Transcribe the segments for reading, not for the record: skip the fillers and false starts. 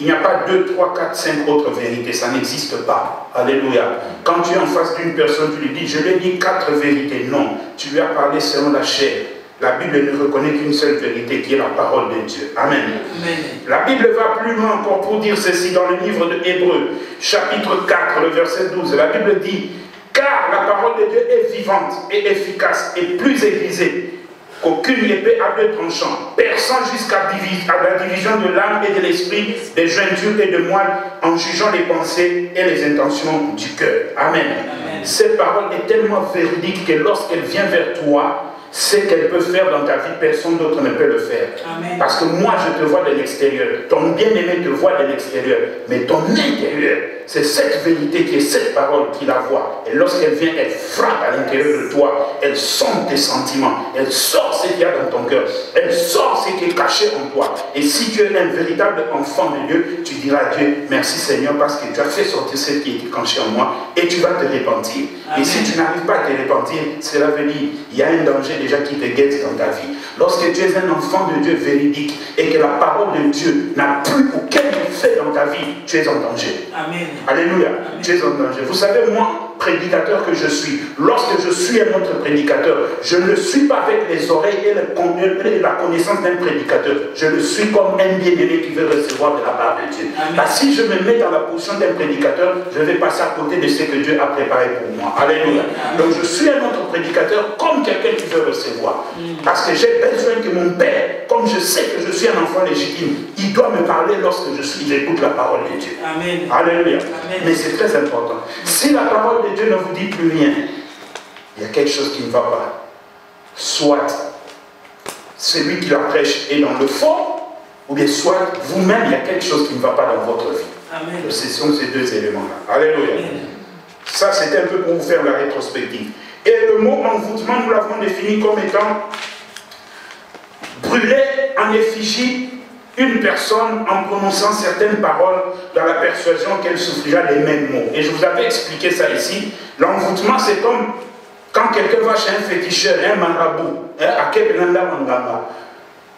Il n'y a pas 2, 3, 4, 5 autres vérités. Ça n'existe pas. Alléluia. Quand tu es en face d'une personne, tu lui dis, je lui ai dit 4 vérités. Non. Tu lui as parlé selon la chair. La Bible ne reconnaît qu'une seule vérité qui est la parole de Dieu. Amen. Amen. La Bible va plus loin encore pour dire ceci dans le livre de Hébreux, chapitre 4, le verset 12. La Bible dit, car la parole de Dieu est vivante et efficace et plus aiguisée qu'aucune épée à 2 tranchants, perçant jusqu'à la division de l'âme et de l'esprit, des jointures et de moelle, en jugeant les pensées et les intentions du cœur. Amen. Amen. Cette parole est tellement véridique que lorsqu'elle vient vers toi, ce qu'elle peut faire dans ta vie, personne d'autre ne peut le faire. Amen. Parce que moi, je te vois de l'extérieur. Ton bien-aimé te voit de l'extérieur. Mais ton intérieur, c'est cette vérité qui est cette parole qui la voit. Et lorsqu'elle vient, elle frappe à l'intérieur de toi. Elle sonde tes sentiments. Elle sort ce qu'il y a dans ton cœur. Elle sort ce qui est caché en toi. Et si tu es un véritable enfant de Dieu, tu diras à Dieu, merci Seigneur, parce que tu as fait sortir ce qui était caché en moi. Et tu vas te repentir. Amen. Et si tu n'arrives pas à te repentir, cela veut dire il y a un danger déjà qui te guette dans ta vie. Lorsque tu es un enfant de Dieu véridique et que la parole de Dieu n'a plus aucun effet dans ta vie, tu es en danger. Amen. Alléluia. Amen. Tu es en danger. Vous savez, moi, prédicateur que je suis, lorsque je suis un autre prédicateur, je ne le suis pas avec les oreilles et la connaissance d'un prédicateur. Je le suis comme un bien-aimé qui veut recevoir de la part de Dieu. Parce que si je me mets dans la position d'un prédicateur, je vais passer à côté de ce que Dieu a préparé pour moi. Alléluia. Donc je suis un autre prédicateur comme quelqu'un qui veut recevoir. Parce que j'ai besoin que mon père, comme je sais que je suis un enfant légitime, il doit me parler lorsque j'écoute la parole de Dieu. Amen. Alléluia. Amen. Mais c'est très important. Si la parole de Dieu ne vous dit plus rien, il y a quelque chose qui ne va pas. Soit celui qui la prêche est dans le faux, ou bien soit vous-même, il y a quelque chose qui ne va pas dans votre vie. Amen. Ce sont ces 2 éléments-là. Alléluia. Amen. Ça, c'était un peu pour vous faire la rétrospective. Et le mot envoûtement, nous l'avons défini comme étant brûler en effigie une personne en prononçant certaines paroles dans la persuasion qu'elle souffrira les mêmes mots. Et je vous avais expliqué ça ici. L'envoûtement, c'est comme quand quelqu'un va chez un féticheur, un marabout, à Kebenanda Mangamba.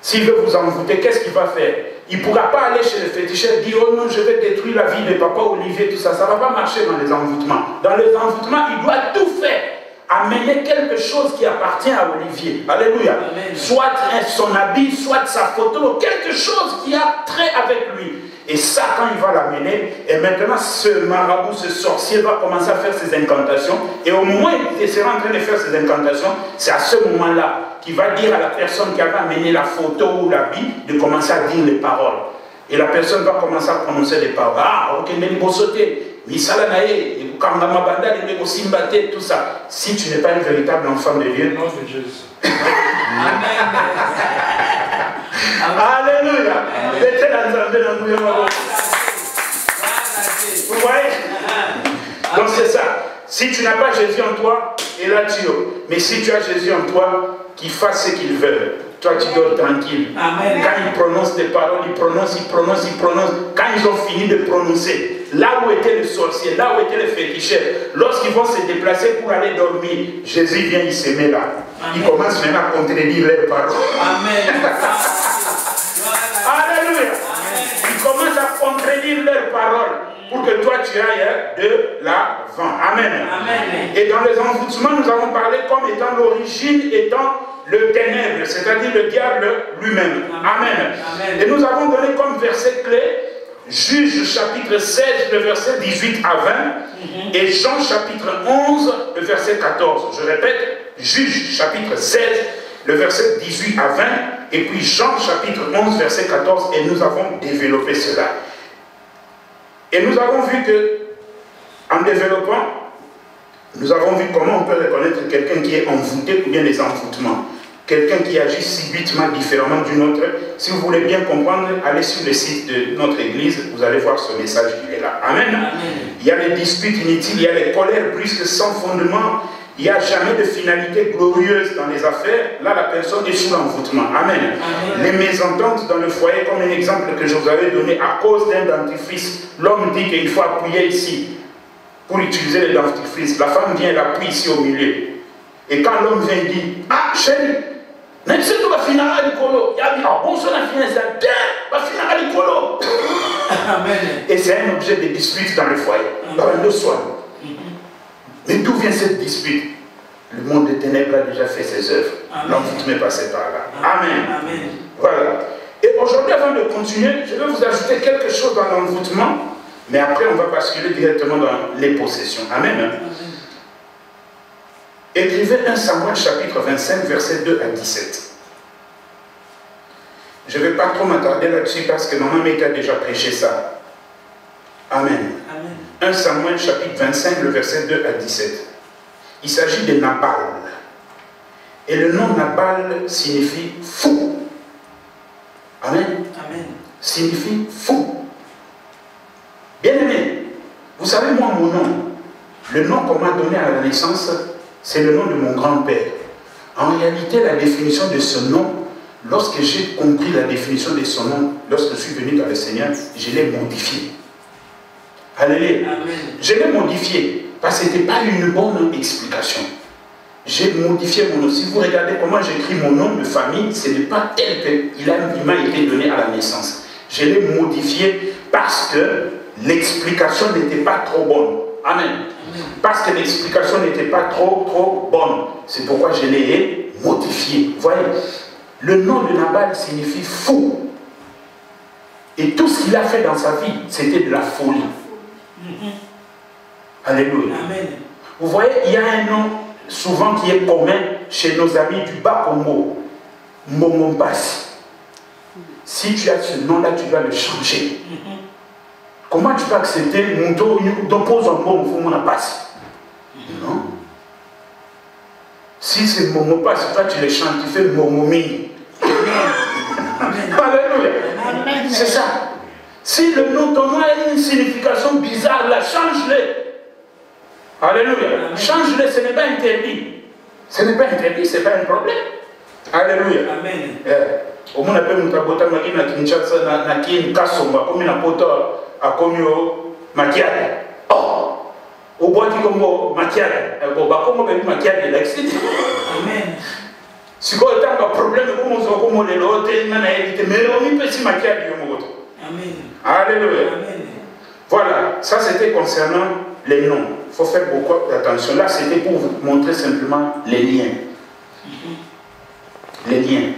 S'il veut vous envoûter, qu'est-ce qu'il va faire? Il ne pourra pas aller chez le féticheur et dire, oh non, je vais détruire la vie de papa Olivier, tout ça. Ça ne va pas marcher dans les envoûtements. Dans les envoûtements, il doit tout faire. Amener quelque chose qui appartient à Olivier. Alléluia. Amen. Soit son habit, soit sa photo, quelque chose qui a trait avec lui. Et ça, quand il va l'amener, et maintenant ce marabout, ce sorcier va commencer à faire ses incantations. Et au moment où il sera en train de faire ses incantations, c'est à ce moment-là qu'il va dire à la personne qui avait amené la photo ou l'habit de commencer à dire les paroles. Et la personne va commencer à prononcer les paroles. Ah, ok, mais il faut sauter. Tout ça. Si tu n'es pas un véritable enfant de Dieu, non, de Jésus. Alléluia. Vous voyez? Donc c'est ça. Si tu n'as pas Jésus en toi, et là tu es. Mais si tu as Jésus en toi, qu'il fasse ce qu'il veut. Toi, tu dors tranquille. Amen. Quand ils prononcent des paroles, ils prononcent. Quand ils ont fini de prononcer, là où était le sorcier, là où était le féticheur, lorsqu'ils vont se déplacer pour aller dormir, Jésus vient, il se met là. Amen. Il commence maintenant à contredire leurs paroles. Amen. Alléluia. Il commence à contredire leurs paroles pour que toi tu ailles de l'avant. Amen. Amen. Et dans les envoûtements, nous avons parlé comme étant l'origine étant le ténèbre, c'est-à-dire le diable lui-même. Amen. Amen. Et nous avons donné comme verset clé Juge chapitre 16, le verset 18 à 20, et Jean chapitre 11, le verset 14. Je répète, Juge chapitre 16, le verset 18 à 20, et puis Jean chapitre 11, verset 14, et nous avons développé cela. Et nous avons vu que, en développant, nous avons vu comment on peut reconnaître quelqu'un qui est envoûté ou bien les envoûtements. Quelqu'un qui agit subitement différemment d'une autre. Si vous voulez bien comprendre, allez sur le site de notre église, vous allez voir ce message, il est là. Amen. Amen. Il y a les disputes inutiles, il y a les colères brusques sans fondement, il n'y a jamais de finalité glorieuse dans les affaires. Là, la personne est sous l'envoûtement. Amen. Amen. Les mésententes dans le foyer, comme un exemple que je vous avais donné, à cause d'un dentifrice, l'homme dit qu'il faut appuyer ici pour utiliser le dentifrice. La femme vient et l'appuie ici au milieu. Et quand l'homme vient, il dit, ah chérie, même si tu vas finir à l'écolo, il y a dit, ah bon, ça va finir ça, va finir à l'écolo. Amen. Et c'est un objet de dispute dans le foyer. Dans le soir. Mais d'où vient cette dispute? Le monde des ténèbres a déjà fait ses œuvres. L'envoûtement est passé par là. Amen. Amen. Voilà. Et aujourd'hui, avant de continuer, je vais vous ajouter quelque chose dans l'envoûtement, mais après on va basculer directement dans les possessions. Amen. Amen. Écrivez 1 Samuel chapitre 25, versets 2 à 17. Je ne vais pas trop m'attarder là-dessus parce que maman m'était déjà prêché ça. Amen. Amen. 1 Samuel chapitre 25, le verset 2 à 17. Il s'agit de Nabal. Et le nom Nabal signifie fou. Amen. Amen. Signifie fou. Bien-aimé, vous savez, moi, mon nom, le nom qu'on m'a donné à la naissance, c'est le nom de mon grand-père. En réalité, la définition de ce nom, lorsque j'ai compris la définition de son nom, lorsque je suis venu dans le Seigneur, je l'ai modifié. Alléluia. Je l'ai modifié parce que ce n'était pas une bonne explication. J'ai modifié mon nom. Si vous regardez comment j'écris mon nom de famille, ce n'est pas tel qu'il m'a été donné à la naissance. Je l'ai modifié parce que l'explication n'était pas trop bonne. Amen. Parce que l'explication n'était pas trop bonne. C'est pourquoi je l'ai modifié. Vous voyez, le nom de Nabal signifie fou. Et tout ce qu'il a fait dans sa vie, c'était de la folie. Alléluia. Amen. Vous voyez, il y a un nom souvent qui est commun chez nos amis du Bas-Congo. Momombasi. Si tu as ce nom-là, tu dois le changer. Comment tu peux accepter Muto d'oppose en mot n'a pas? Non. Si c'est Momombasi, toi tu le chantes, tu fais Momomi. Alléluia. C'est ça. Si le nom ton nom a une signification bizarre, là, change-le. Alléluia. Change-le, ce n'est pas interdit. Ce n'est pas interdit, ce n'est pas un problème. Alléluia. Amen. Au moins, on appelle Mutabota Makina Kinshasa, Nakin Kasomba, comme une apôtre à Komio Makiade. Oh! Au bois qui comme Makiade. Bon, bah, comment on peut Makiade l'excité? Amen. Si vous avez un problème, comment on peut l'autre, mais on peut si Makiade. Amen. Alléluia. Amen. Voilà, ça c'était concernant les noms. Il faut faire beaucoup d'attention. Là, c'était pour vous montrer simplement les liens. Les liens.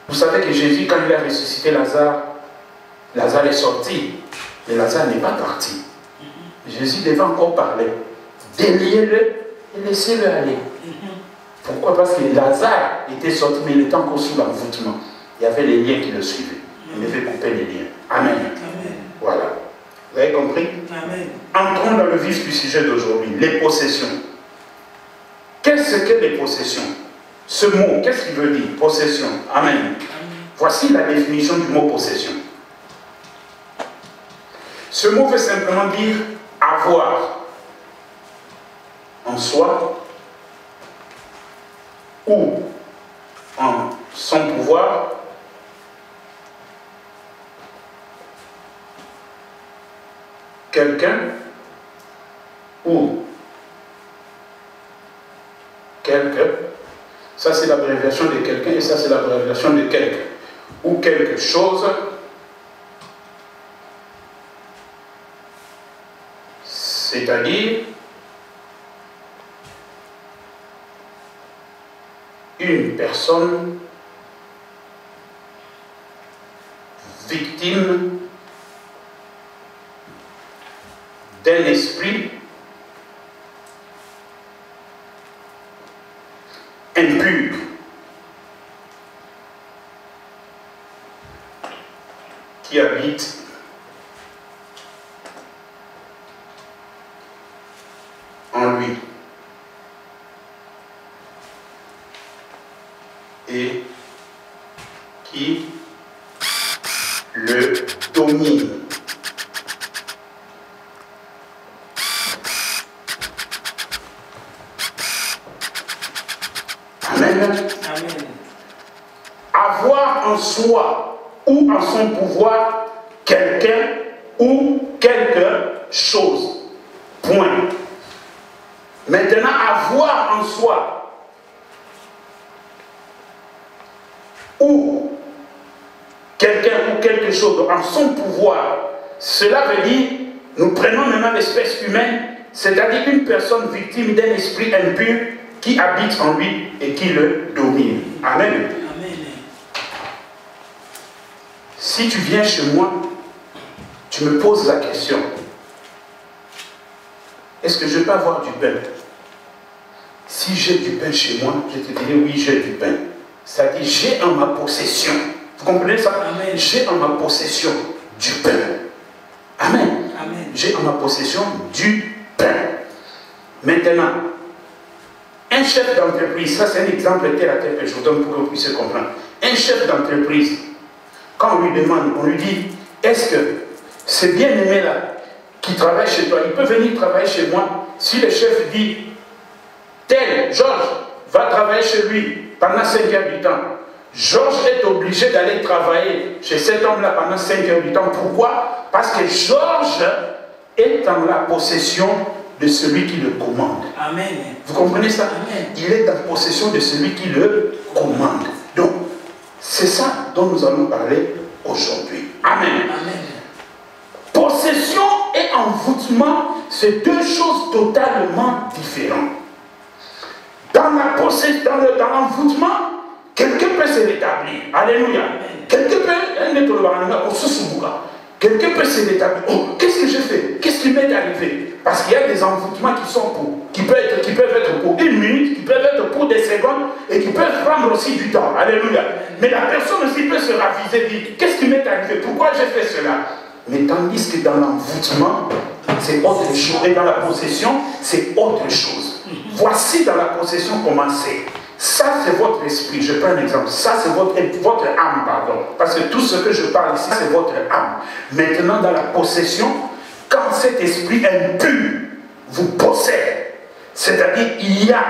Vous savez que Jésus, quand il a ressuscité Lazare, Lazare est sorti, mais Lazare n'est pas parti. Jésus devait encore parler. Déliez-le et laissez-le aller. Pourquoi? Parce que Lazare était sorti, mais il était encore sous l'envoûtement. Il y avait les liens qui le suivaient. Il devait couper les liens. Amen. Amen. Voilà. Vous avez compris? Amen. Entrons dans le vif du sujet d'aujourd'hui, les possessions. Qu'est-ce que les possessions? Ce mot, qu'est-ce qu'il veut dire? Possession. Amen. Amen. Voici la définition du mot possession. Ce mot veut simplement dire avoir en soi ou en son pouvoir quelqu'un ou quelque. Ça c'est l'abréviation de quelqu'un et ça c'est l'abréviation de quelque. Ou quelque chose. C'est-à-dire une personne victime d'un esprit impur qui habite en lui et qui le domine. Amen. Amen. Avoir en soi ou en son pouvoir quelqu'un ou quelque chose. Point. Maintenant, avoir en soi ou quelqu'un ou quelque chose en son pouvoir, cela veut dire, nous prenons maintenant l'espèce humaine, c'est-à-dire une personne victime d'un esprit impur qui habite en lui et qui le domine. Amen. Amen. Si tu viens chez moi, tu me poses la question, est-ce que je peux avoir du pain? Si j'ai du pain chez moi, je te dirai oui, j'ai du pain. C'est-à-dire, j'ai en ma possession. Vous comprenez ça? J'ai en ma possession du pain. Amen. Amen. J'ai en ma possession du pain. Maintenant, un chef d'entreprise, ça c'est un exemple terre à terre que je vous donne pour que vous puissiez comprendre. Un chef d'entreprise, quand on lui demande, on lui dit, est-ce que ce bien-aimé là, qui travaille chez toi, il peut venir travailler chez moi? Si le chef dit, tel, Georges, va travailler chez lui pendant 5 heures du temps. Georges est obligé d'aller travailler chez cet homme-là pendant 5 heures du temps. Pourquoi? Parce que Georges est en la possession de celui qui le commande. Amen. Vous comprenez ça? Amen. Il est en possession de celui qui le commande. Donc, c'est ça dont nous allons parler aujourd'hui. Amen. Amen. Possession et envoûtement, c'est deux choses totalement différentes. Dans l'envoûtement, quelqu'un peut se rétablir. Alléluia. Quelqu'un peut se rétablir. Oh, qu'est-ce que j'ai fait? Qu'est-ce qui m'est arrivé? Parce qu'il y a des envoûtements qui peuvent être pour une minute, qui peuvent être pour des secondes et qui peuvent prendre aussi du temps. Alléluia. Mais la personne aussi peut se raviser et dire, qu'est-ce qui m'est arrivé? Pourquoi j'ai fait cela? Mais tandis que dans l'envoûtement, c'est autre chose. Et dans la possession, c'est autre chose. Voici dans la possession comment c'est. Ça, c'est votre esprit. Je prends un exemple. Ça, c'est votre âme, pardon. Parce que tout ce que je parle ici, c'est votre âme. Maintenant, dans la possession, quand cet esprit impur vous possède, c'est-à-dire il y a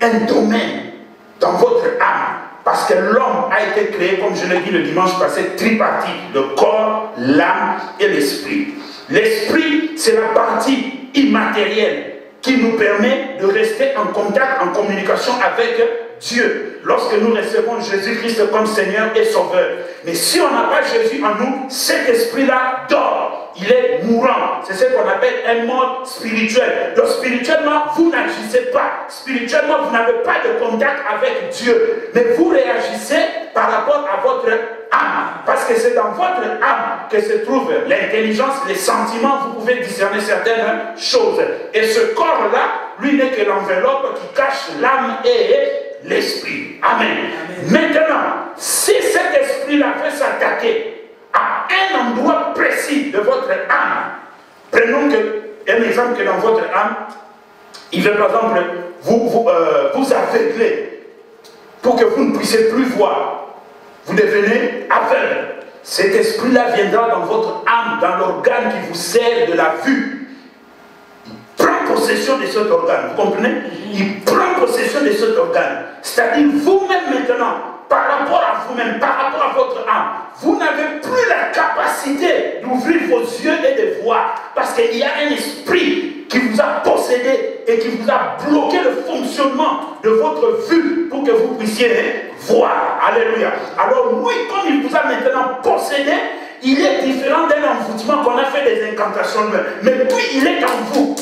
un domaine dans votre âme, parce que l'homme a été créé, comme je l'ai dit le dimanche passé, tripartite, le corps, l'âme et l'esprit. L'esprit, c'est la partie immatérielle qui nous permet de rester en contact, en communication avec Dieu, lorsque nous recevons Jésus-Christ comme Seigneur et Sauveur. Mais si on n'a pas Jésus en nous, cet esprit-là dort, il est mourant. C'est ce qu'on appelle un mort spirituel. Donc spirituellement, vous n'agissez pas. Spirituellement, vous n'avez pas de contact avec Dieu. Mais vous réagissez par rapport à votre âme. Parce que c'est dans votre âme que se trouve l'intelligence, les sentiments, vous pouvez discerner certaines choses. Et ce corps-là, lui n'est que l'enveloppe qui cache l'âme et l'esprit. Amen. Amen. Maintenant, si cet esprit-là veut s'attaquer à un endroit précis de votre âme, prenons un exemple que dans votre âme, il veut par exemple vous aveugler pour que vous ne puissiez plus voir. Vous devenez aveugle. Cet esprit-là viendra dans votre âme, dans l'organe qui vous sert de la vue. Il prend possession de cet organe, vous comprenez? Il prend possession de cet organe. C'est-à-dire vous-même maintenant, par rapport à vous-même, par rapport à votre âme, vous n'avez plus la capacité d'ouvrir vos yeux et de voir. Parce qu'il y a un esprit qui vous a possédé et qui vous a bloqué le fonctionnement de votre vue pour que vous puissiez voir. Alléluia. Alors lui, comme il vous a maintenant possédé, il est différent d'un envoûtement qu'on a fait des incantations. Mais lui, il est en vous.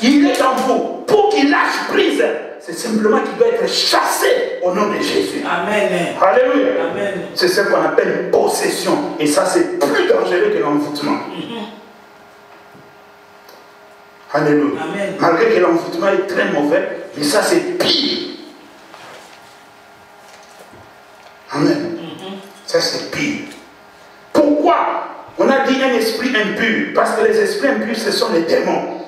Il est en vous. Pour qu'il lâche prise, c'est simplement qu'il doit être chassé au nom de Jésus. Amen. Alléluia. C'est ce qu'on appelle possession. Et ça, c'est plus dangereux que l'envoûtement. Alléluia. Amen. Malgré que l'envoûtement est très mauvais, mais ça, c'est pire. Amen. Ça, c'est pire. Pourquoi on a dit un esprit impur? Parce que les esprits impurs, ce sont les démons.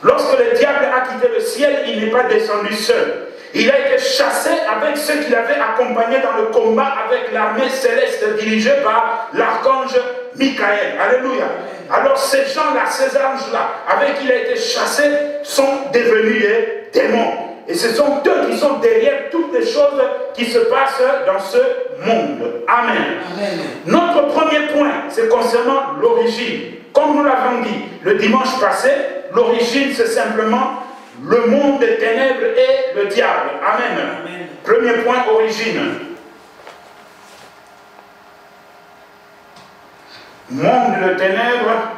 Lorsque le diable a quitté le ciel, il n'est pas descendu seul. Il a été chassé avec ceux qui l'avaient accompagné dans le combat avec l'armée céleste dirigée par l'archange Michael. Alléluia. Alors ces gens-là, ces anges-là, avec qui il a été chassé, sont devenus des démons. Et ce sont eux qui sont derrière toutes les choses qui se passent dans ce monde. Amen. Amen. Notre premier point, c'est concernant l'origine. Comme nous l'avons dit le dimanche passé, l'origine, c'est simplement le monde des ténèbres et le diable. Amen. Amen. Premier point, origine. monde de ténèbres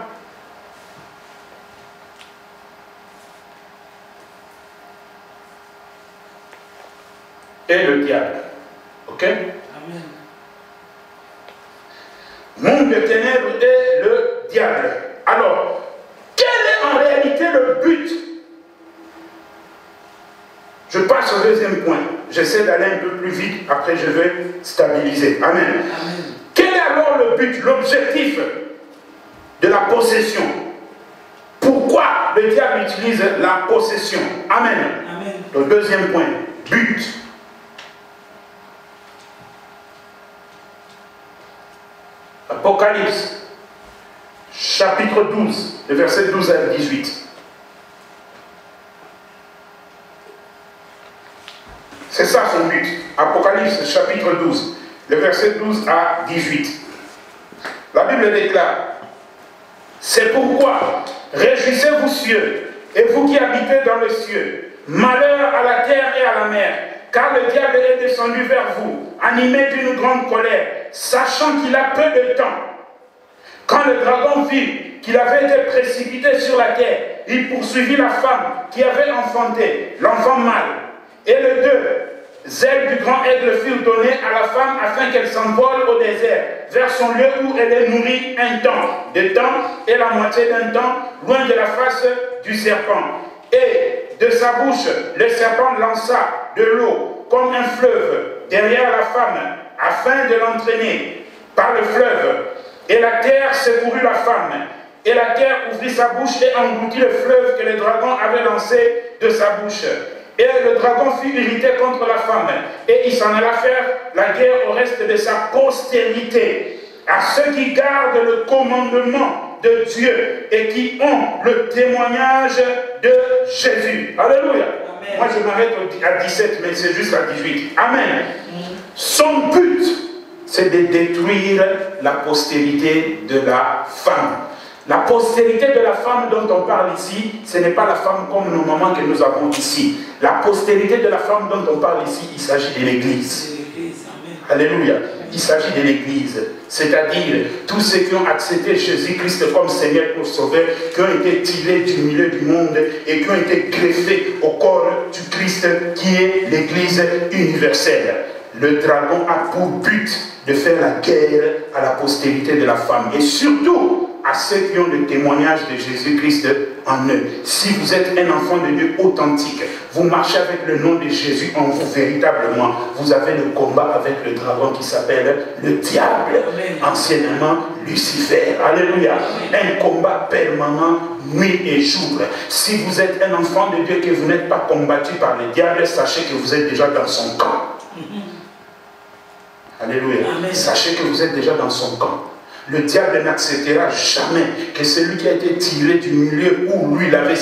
et le diable. Ok? Amen. Monde de ténèbres et le diable. Alors, quel est en réalité le but? Je passe au deuxième point. J'essaie d'aller un peu plus vite, après je vais stabiliser. Amen. Amen. Quel est alors le but, l'objectif de la possession? Pourquoi le diable utilise la possession? Amen. Amen. Le deuxième point, but. Apocalypse, chapitre 12, le verset 12 à 18. C'est ça son but. Apocalypse, chapitre 12, le verset 12 à 18. La Bible déclare: c'est pourquoi, réjouissez-vous cieux, et vous qui habitez dans les cieux, malheur à la terre et à la mer, car le diable est descendu vers vous, animé d'une grande colère, sachant qu'il a peu de temps. Quand le dragon vit qu'il avait été précipité sur la terre, il poursuivit la femme qui avait enfanté, l'enfant mâle. Et les deux ailes du grand aigle furent données à la femme afin qu'elle s'envole au désert, vers son lieu où elle est nourrie un temps, de temps et la moitié d'un temps, loin de la face du serpent. Et de sa bouche, le serpent lança de l'eau comme un fleuve derrière la femme, afin de l'entraîner par le fleuve. Et la terre secourut la femme. Et la terre ouvrit sa bouche et engloutit le fleuve que le dragon avait lancé de sa bouche. Et le dragon fut irrité contre la femme, et il s'en alla faire la guerre au reste de sa postérité, à ceux qui gardent le commandement de Dieu et qui ont le témoignage de Jésus. Alléluia. Amen. Moi je m'arrête à 17, mais c'est juste à 18. Amen. Son but, c'est de détruire la postérité de la femme. La postérité de la femme dont on parle ici, ce n'est pas la femme comme nos mamans que nous avons ici. La postérité de la femme dont on parle ici, il s'agit de l'Église. Alléluia. Il s'agit de l'Église. C'est-à-dire tous ceux qui ont accepté Jésus-Christ comme Seigneur pour sauver, qui ont été tirés du milieu du monde et qui ont été greffés au corps du Christ qui est l'Église universelle. Le dragon a pour but de faire la guerre à la postérité de la femme. Et surtout, à ceux qui ont le témoignage de Jésus-Christ en eux. Si vous êtes un enfant de Dieu authentique, vous marchez avec le nom de Jésus en vous véritablement, vous avez le combat avec le dragon qui s'appelle le diable, anciennement Lucifer. Alléluia. Un combat permanent, nuit et jour. Si vous êtes un enfant de Dieu et que vous n'êtes pas combattu par le diable, sachez que vous êtes déjà dans son camp. Alléluia. Amen. Sachez que vous êtes déjà dans son camp. Le diable n'acceptera jamais que celui qui a été tiré du milieu où lui l'avait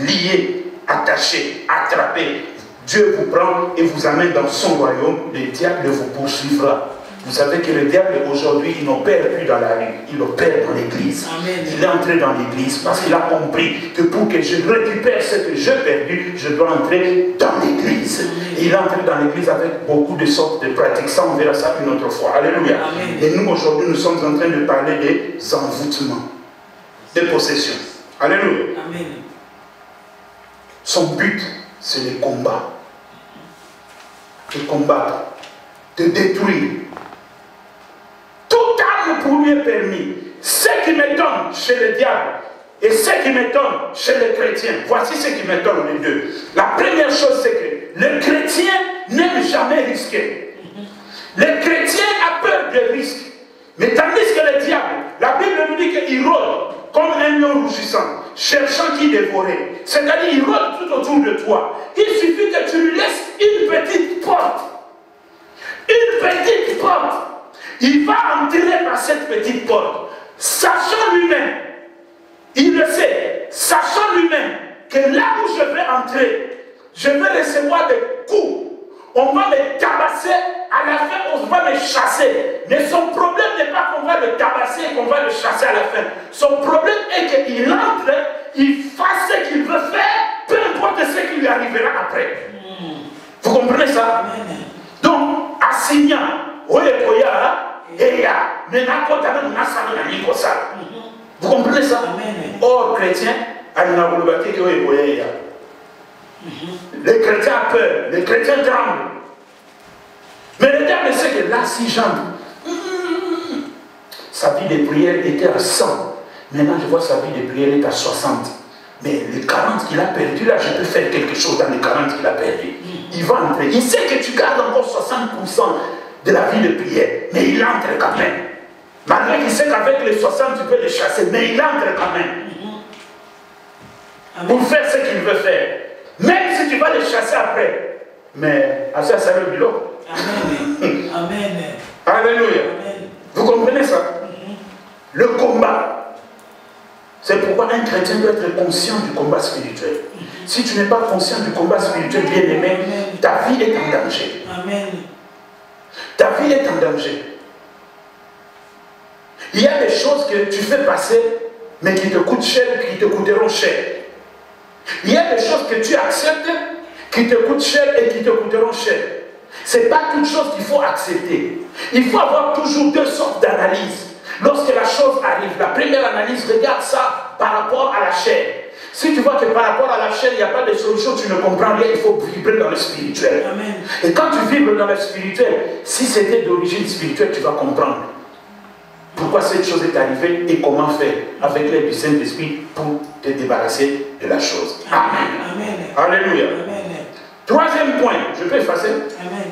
lié, attaché, attrapé, Dieu vous prend et vous amène dans son royaume, le diable vous poursuivra. Vous savez que le diable aujourd'hui, il n'opère plus dans la rue, il opère dans l'église. Il est entré dans l'église parce qu'il a compris que pour que je récupère ce que j'ai perdu, je dois entrer dans l'église. Il est entré dans l'église avec beaucoup de sortes de pratiques. Ça, on verra ça une autre fois. Alléluia. Amen. Et nous, aujourd'hui, nous sommes en train de parler des envoûtements, des possessions. Alléluia. Amen. Son but, c'est le combat. De combattre, de détruire. Toute arme pour lui est permis. Ce qui m'étonne chez le diable et ce qui m'étonne chez les chrétiens, voici ce qui m'étonne les deux. La première chose, c'est que le chrétien n'aime jamais risquer. Le chrétien a peur des risques. Mais tandis que le diable, la Bible nous dit qu'il rôde comme un lion rougissant, cherchant qui dévorer. C'est-à-dire il rôde tout autour de toi. Il suffit que tu lui laisses une petite porte. Une petite porte. Il va entrer par cette petite porte, sachant lui-même, il le sait, sachant lui-même que là où je vais entrer, je vais recevoir des coups. On va me tabasser, à la fin on va me chasser. Mais son problème n'est pas qu'on va le tabasser et qu'on va le chasser à la fin. Son problème est qu'il entre, il fasse ce qu'il veut faire, peu importe ce qui lui arrivera après. Vous comprenez ça? Donc, assignant, et ça? Or, chrétien, les chrétiens ont peur, les chrétiens tremblent. Mais le diable sait que là, si j'entre, sa vie de prière était à 100. Maintenant, je vois sa vie de prière est à 60. Mais les 40 qu'il a perdu, là, je peux faire quelque chose dans les 40 qu'il a perdu. Il va entrer. Il sait que tu gardes encore 60% de la vie de prière. Mais il entre quand même. Malgré qu'il sait qu'avec les 60, tu peux les chasser. Mais il entre quand même. Pour faire ce qu'il veut faire. Même si tu vas les chasser après. Mais à ça, ça le boulot. Amen. Amen. Alléluia. Vous comprenez ça? Le combat. C'est pourquoi un chrétien doit être conscient du combat spirituel. Si tu n'es pas conscient du combat spirituel, bien aimé, ta vie est en danger. Amen. Ta vie est en danger. Il y a des choses que tu fais passer, mais qui te coûtent cher, qui te coûteront cher. Il y a des choses que tu acceptes, qui te coûtent cher et qui te coûteront cher. Ce n'est pas toute chose qu'il faut accepter. Il faut avoir toujours deux sortes d'analyses. Lorsque la chose arrive, la première analyse, regarde ça par rapport à la chair. Si tu vois que par rapport à la chair, il n'y a pas de solution, tu ne comprends rien, il faut vibrer dans le spirituel. Amen. Et quand tu vibres dans le spirituel, si c'était d'origine spirituelle, tu vas comprendre pourquoi cette chose est arrivée et comment faire avec l'aide du Saint-Esprit pour te débarrasser de la chose. Amen. Amen. Alléluia. Amen. Troisième point, je peux effacer. Amen.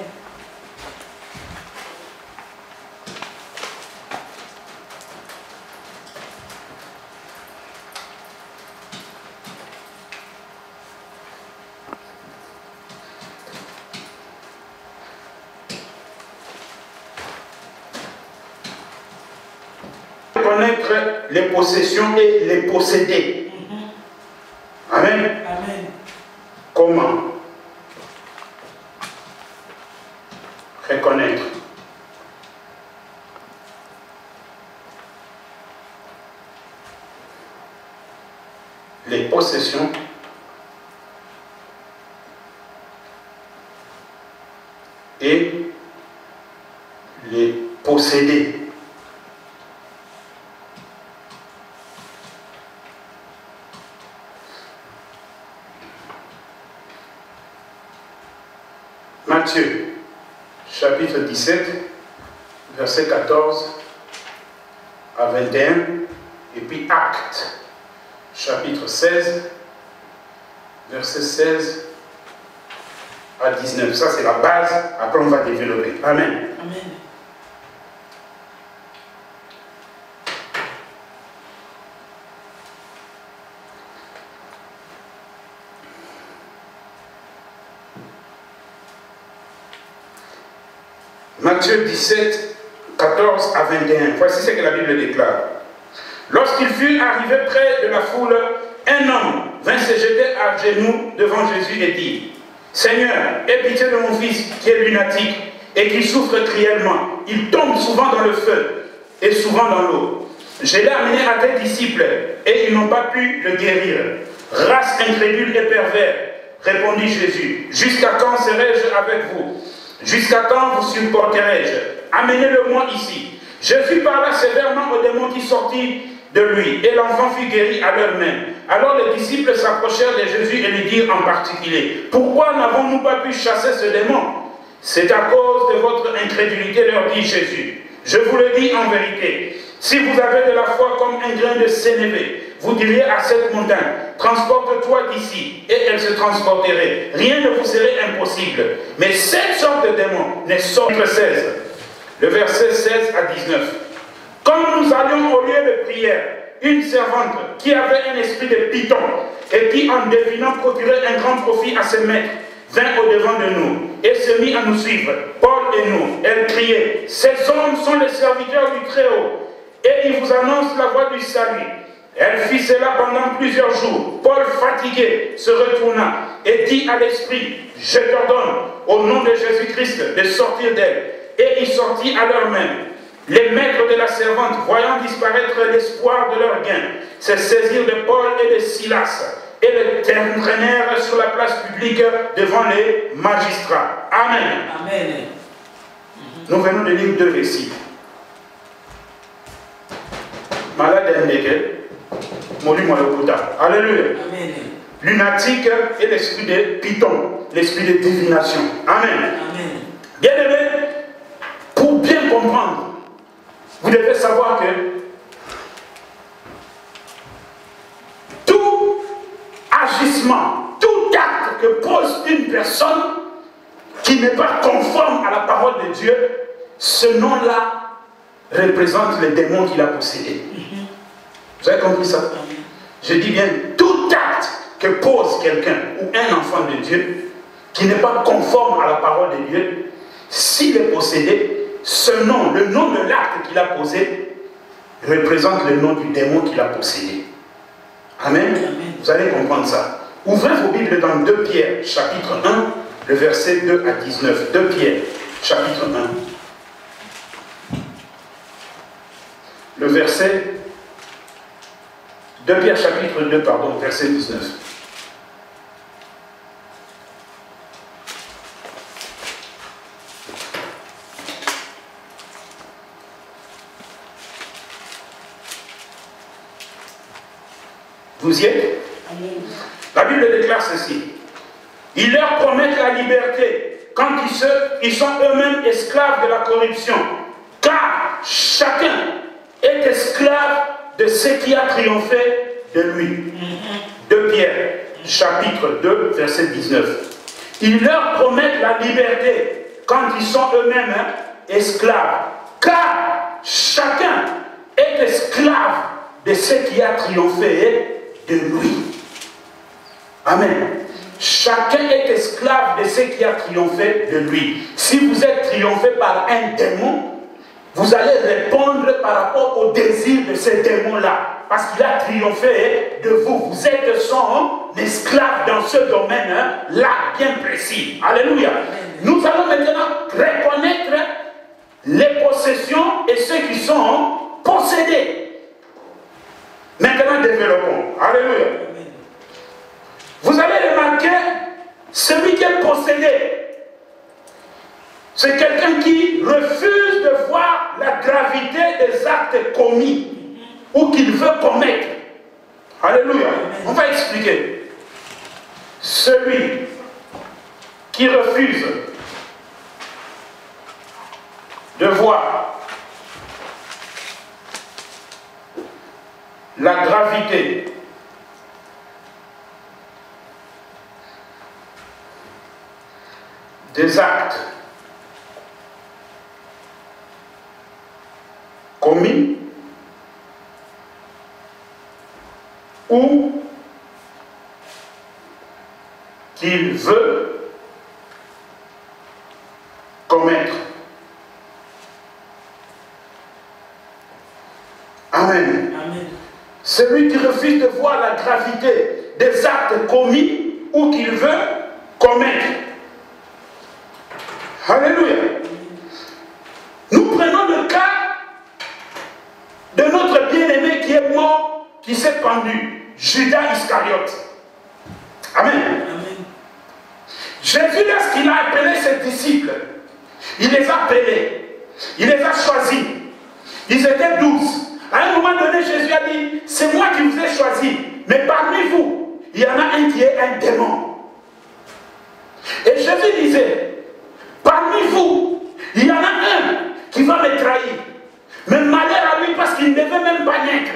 Connaître les possessions et les posséder. Amen. Amen. Comment? Reconnaître. Les possessions et les posséder. Matthieu, chapitre 17, verset 14 à 21, et puis Actes, chapitre 16, verset 16 à 19. Ça, c'est la base, après on va développer. Amen. Amen. Matthieu 17, 14 à 21. Voici ce que la Bible déclare. Lorsqu'il fut arrivé près de la foule, un homme vint se jeter à genoux devant Jésus et dit: Seigneur, aie pitié de mon fils qui est lunatique et qui souffre cruellement. Il tombe souvent dans le feu et souvent dans l'eau. Je l'ai amené à tes disciples et ils n'ont pas pu le guérir. Race incrédule et pervers, répondit Jésus. Jusqu'à quand serai-je avec vous? Jusqu'à quand vous supporterai-je? Amenez-le-moi ici. Jésus parla sévèrement au démon qui sortit de lui, et l'enfant fut guéri à l'heure même. Alors les disciples s'approchèrent de Jésus et lui dirent en particulier: Pourquoi n'avons-nous pas pu chasser ce démon? C'est à cause de votre incrédulité, leur dit Jésus. Je vous le dis en vérité, si vous avez de la foi comme un grain de sénévé, vous diriez à cette montagne: transporte-toi d'ici, et elle se transporterait. Rien ne vous serait impossible. Mais cette sorte de démon ne sort que 16. Le verset 16 à 19. Comme nous allions au lieu de prière, une servante qui avait un esprit de python et qui, en devinant procurer un grand profit à ses maîtres, vint au-devant de nous et se mit à nous suivre, Paul et nous. Elle criait: Ces hommes sont les serviteurs du Très-Haut, et ils vous annoncent la voie du salut. Elle fit cela pendant plusieurs jours. Paul, fatigué, se retourna et dit à l'esprit: Je t'ordonne, au nom de Jésus-Christ, de sortir d'elle. Et il sortit à l'heure même. Les maîtres de la servante, voyant disparaître l'espoir de leur gain, se saisirent de Paul et de Silas et le traînèrent sur la place publique devant les magistrats. Amen. Amen. Nous venons de lire deux récits. Malade Ndeke, Alléluia. Amen. Lunatique et l'esprit de python, l'esprit de divination. Amen. Amen. Bien aimé, pour bien comprendre, vous devez savoir que tout agissement, tout acte que pose une personne qui n'est pas conforme à la parole de Dieu, ce nom-là représente les démons qu'il a possédés. Vous avez compris ça? Je dis bien, tout acte que pose quelqu'un ou un enfant de Dieu qui n'est pas conforme à la parole de Dieu, s'il est possédé, ce nom, le nom de l'acte qu'il a posé, représente le nom du démon qu'il a possédé. Amen. Amen. Vous allez comprendre ça. Ouvrez vos Bibles dans 2 Pierre, chapitre 1, le verset 2 à 19. 2 Pierre, chapitre 1. Le verset 2 Pierre, chapitre 2, pardon, verset 19. Vous y êtes? La Bible déclare ceci. Ils leur promettent la liberté quand ils sont eux-mêmes esclaves de la corruption. Car chacun est esclave de ce qui a triomphé de lui. 2 Pierre, chapitre 2, verset 19. Ils leur promettent la liberté quand ils sont eux-mêmes esclaves. Car chacun est esclave de ce qui a triomphé de lui. Amen. Chacun est esclave de ce qui a triomphé de lui. Si vous êtes triomphé par un démon, vous allez répondre par rapport au désir de ce démon-là. Parce qu'il a triomphé de vous. Vous êtes son esclave dans ce domaine-là bien précis. Alléluia. Nous allons maintenant reconnaître les possessions et ceux qui sont possédés. Maintenant, développons. Alléluia. Vous allez remarquer, celui qui est possédé, c'est quelqu'un qui refuse de voir la gravité des actes commis ou qu'il veut commettre. Alléluia. On va expliquer. Celui qui refuse de voir la gravité des actes commis ou qu'il veut commettre. Amen. Amen. Celui qui refuse de voir la gravité des actes commis ou qu'il veut commettre. Alléluia. Nous prenons le cas de notre bien-aimé qui est mort, qui s'est pendu, Judas Iscariote. Amen. Amen. Jésus, lorsqu'il a appelé ses disciples, il les a appelés, il les a choisis. Ils étaient 12. À un moment donné, Jésus a dit, c'est moi qui vous ai choisi, mais parmi vous, il y en a un qui est un démon. Et Jésus disait, parmi vous, il y en a un qui va me trahir. Mais malheur à lui parce qu'il ne devait même pas naître.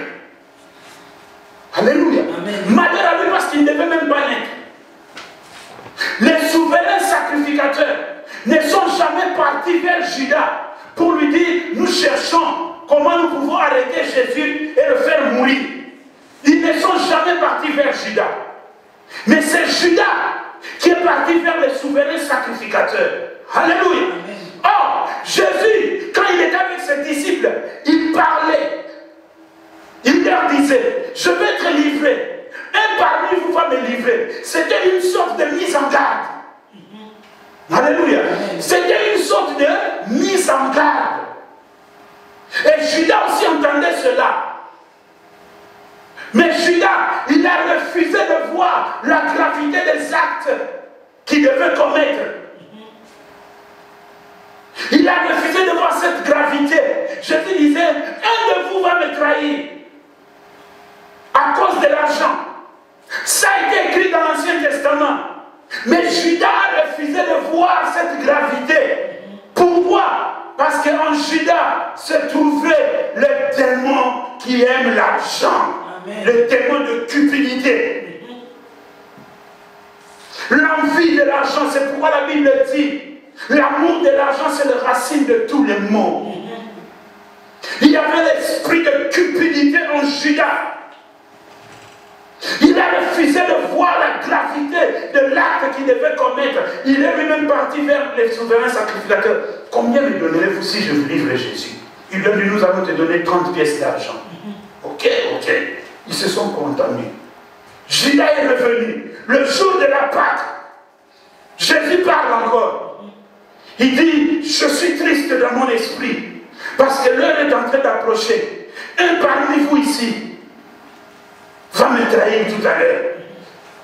Alléluia. Amen. Malheur à lui parce qu'il ne devait même pas naître. Les souverains sacrificateurs ne sont jamais partis vers Judas pour lui dire, nous cherchons comment nous pouvons arrêter Jésus et le faire mourir. Ils ne sont jamais partis vers Judas. Mais c'est Judas qui est parti vers les souverains sacrificateurs. Alléluia. Or, Jésus, quand il était avec ses disciples, il parlait. Il leur disait, je vais être livré. Un parmi vous va me livrer. C'était une sorte de mise en garde. Alléluia. C'était une sorte de mise en garde. Et Judas aussi entendait cela. Mais Judas, il a refusé de voir la gravité des actes qu'il devait commettre. Il a refusé de voir cette gravité. Jésus disait, un de vous va me trahir à cause de Mais Judas a refusé de voir cette gravité. Pourquoi? Parce qu'en Judas se trouvait le démon qui aime l'argent. Le démon de cupidité. L'envie de l'argent, c'est pourquoi la Bible dit l'amour de l'argent, c'est la racine de tous les maux. Il y avait l'esprit de cupidité en Judas. Il a refusé de voir la gravité de l'acte qu'il devait commettre. Il est lui-même parti vers les souverains sacrificateurs. Combien me donnerez-vous si je vous livre Jésus? Il leur dit, nous allons te donner 30 pièces d'argent. Ok. Ils se sont contenus. Judas est revenu. Le jour de la Pâque, Jésus parle encore. Il dit, je suis triste dans mon esprit, parce que l'heure est en train d'approcher. Un parmi vous ici va me trahir tout à l'heure.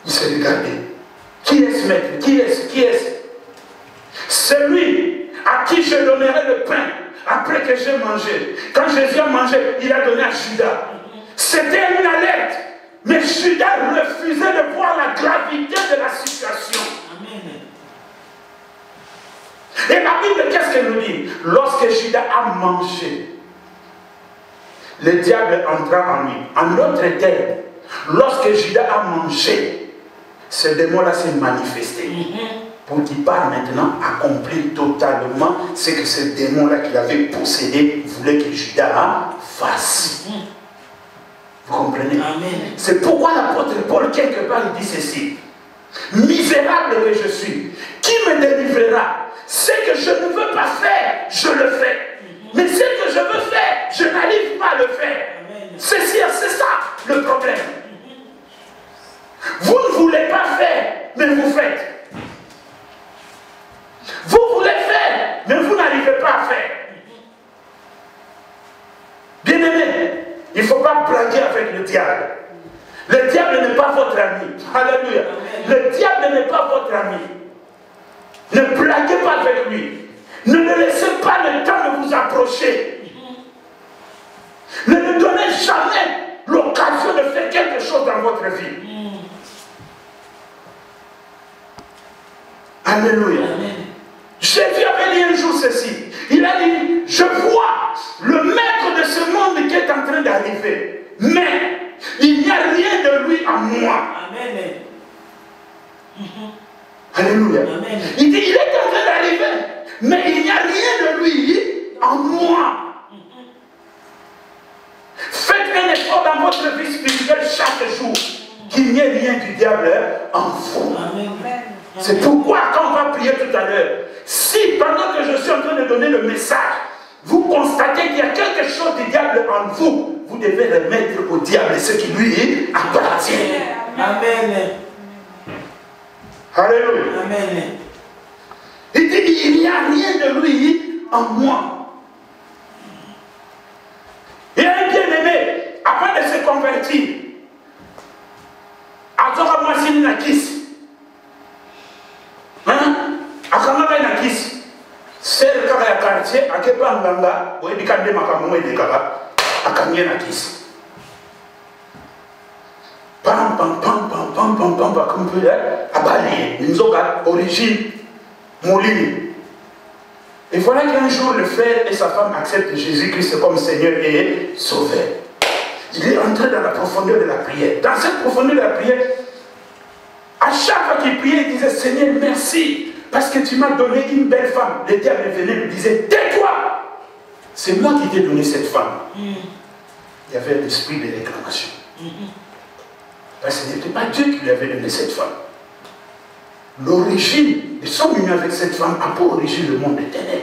Il s'est regardé. Qui est-ce, maître? Qui est-ce? Celui à qui je donnerai le pain après que j'ai mangé. Quand Jésus a mangé, il a donné à Judas. C'était une alerte. Mais Judas refusait de voir la gravité de la situation. Amen. Et la Bible, qu'est-ce qu'elle nous dit? Lorsque Judas a mangé, le diable entra en lui. En d'autres termes, lorsque Judas a mangé, ce démon-là s'est manifesté. Pour qu'il part maintenant accomplir totalement ce que ce démon-là qu'il avait possédé voulait que Judas fasse. Vous comprenez? C'est pourquoi l'apôtre Paul, quelque part, il dit ceci. Misérable que je suis, qui me délivrera? Ce que je ne veux pas faire, je le fais. Mais ce que je veux faire, je n'arrive pas à le faire. C'est ça le problème. Vous ne voulez pas faire, mais vous faites. Vous voulez faire, mais vous n'arrivez pas à faire. Bien aimé, il ne faut pas blaguer avec le diable. Le diable n'est pas votre ami. Alléluia. Le diable n'est pas votre ami. Ne blaguez pas avec lui. Ne le laissez pas le temps de vous approcher. Ne lui donnez jamais l'occasion de faire quelque chose dans votre vie. Alléluia. Jésus avait dit un jour ceci. Il a dit, je vois le maître de ce monde qui est en train d'arriver. Mais il n'y a rien de lui en moi. Amen. Alléluia. Amen. Il dit, il est en train d'arriver, mais il n'y a rien de lui en moi. Faites un effort dans votre vie spirituelle chaque jour, qu'il n'y ait rien du diable en vous. Amen. C'est pourquoi quand on va prier tout à l'heure, si pendant que je suis en train de donner le message, vous constatez qu'il y a quelque chose du diable en vous, vous devez remettre au diable ce qui lui appartient. Amen. Alléluia. Amen. Il dit, il n'y a rien de lui en moi. Et un bien-aimé, avant de se convertir, Azora Mwasini Nakis. Akamaba Nakis. C'est le cas de quartier, à Kepanganga, où il y a des macamots et des cagas, à Kamye Nakis. Pam, pam, pam, pam, pam, pam, pam, pam, comme peu, à Bali, une origine, Moulini. Et voilà qu'un jour, le frère et sa femme acceptent Jésus-Christ comme Seigneur et Sauveur. Il est entré dans la profondeur de la prière. Dans cette profondeur de la prière, à chaque fois qu'il priait, il disait, Seigneur, merci, parce que tu m'as donné une belle femme. Le diable venait et lui disait, tais-toi. C'est moi qui t'ai donné cette femme. Il y avait l'esprit de réclamation. Parce que ce n'était pas Dieu qui lui avait donné cette femme. L'origine de son union avec cette femme a pour origine le monde des ténèbres.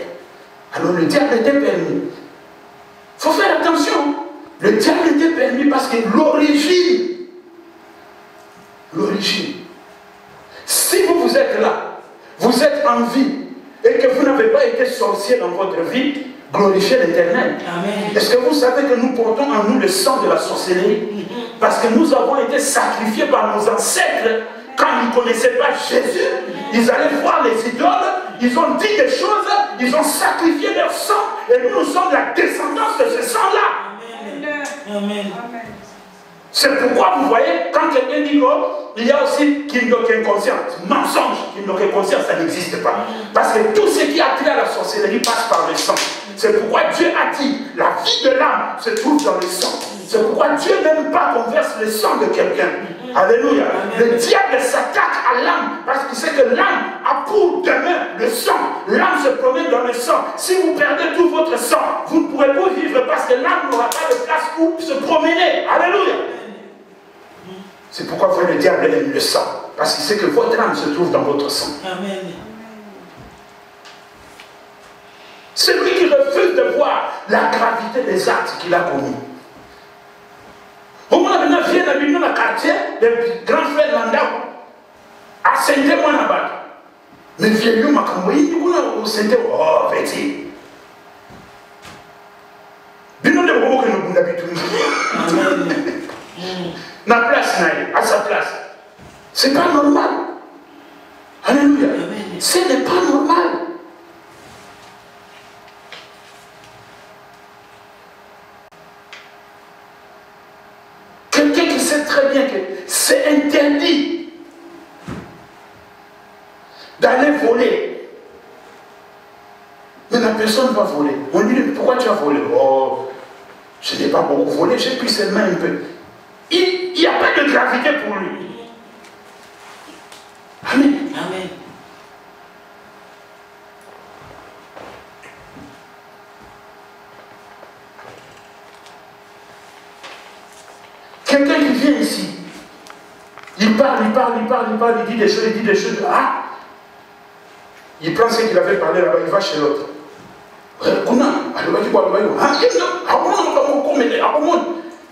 Alors le diable était permis. Il faut faire attention. Le diable était permis parce que l'origine, si vous êtes là, vous êtes en vie, et que vous n'avez pas été sorcier dans votre vie, glorifiez l'Éternel. Est-ce que vous savez que nous portons en nous le sang de la sorcellerie? Parce que nous avons été sacrifiés par nos ancêtres. Quand ils ne connaissaient pas Jésus, ils allaient voir les idoles, ils ont dit des choses, ils ont sacrifié leur sang, et nous sommes la descendance de ce sang-là. Amen. C'est pourquoi vous voyez, quand quelqu'un dit qu'il y a aussi conscience, mensonge, conscience, ça n'existe pas. Parce que tout ce qui a trait à la sorcellerie passe par le sang. C'est pourquoi Dieu a dit, la vie de l'âme se trouve dans le sang. C'est pourquoi Dieu n'aime pas qu'on verse le sang de quelqu'un. Alléluia. Le diable s'attaque à l'âme parce qu'il sait que l'âme a pour demeure le sang. L'âme se promène dans le sang. Si vous perdez tout votre sang, vous ne pourrez pas vivre parce que l'âme n'aura pas de place où se promener. Alléluia. C'est pourquoi le diable aime le sang. Parce qu'il sait que votre âme se trouve dans votre sang. Amen. Celui qui refuse de voir la gravité des actes qu'il a commis. Au moins, maintenant, vient dans le quartier, les grands frères Landau, à Saint-Étienne, là-bas. Mais vieux, ma camoïne, au Saint-Étienne, oh, petit. Bino de Bobo que nous habitons. Na place, à sa place. C'est pas normal. Alléluia. Ce n'est pas normal. Quelqu'un qui sait très bien que c'est interdit d'aller voler. Mais la personne va voler. On lui dit, pourquoi tu as volé? Oh, je n'ai pas beaucoup volé, j'ai pris seulement un peu. Il n'y a pas de gravité pour lui. Amen. Amen. Quelqu'un qui vient ici, il parle, il dit des choses, ah, il prend ce qu'il avait parlé là-bas, il va chez l'autre.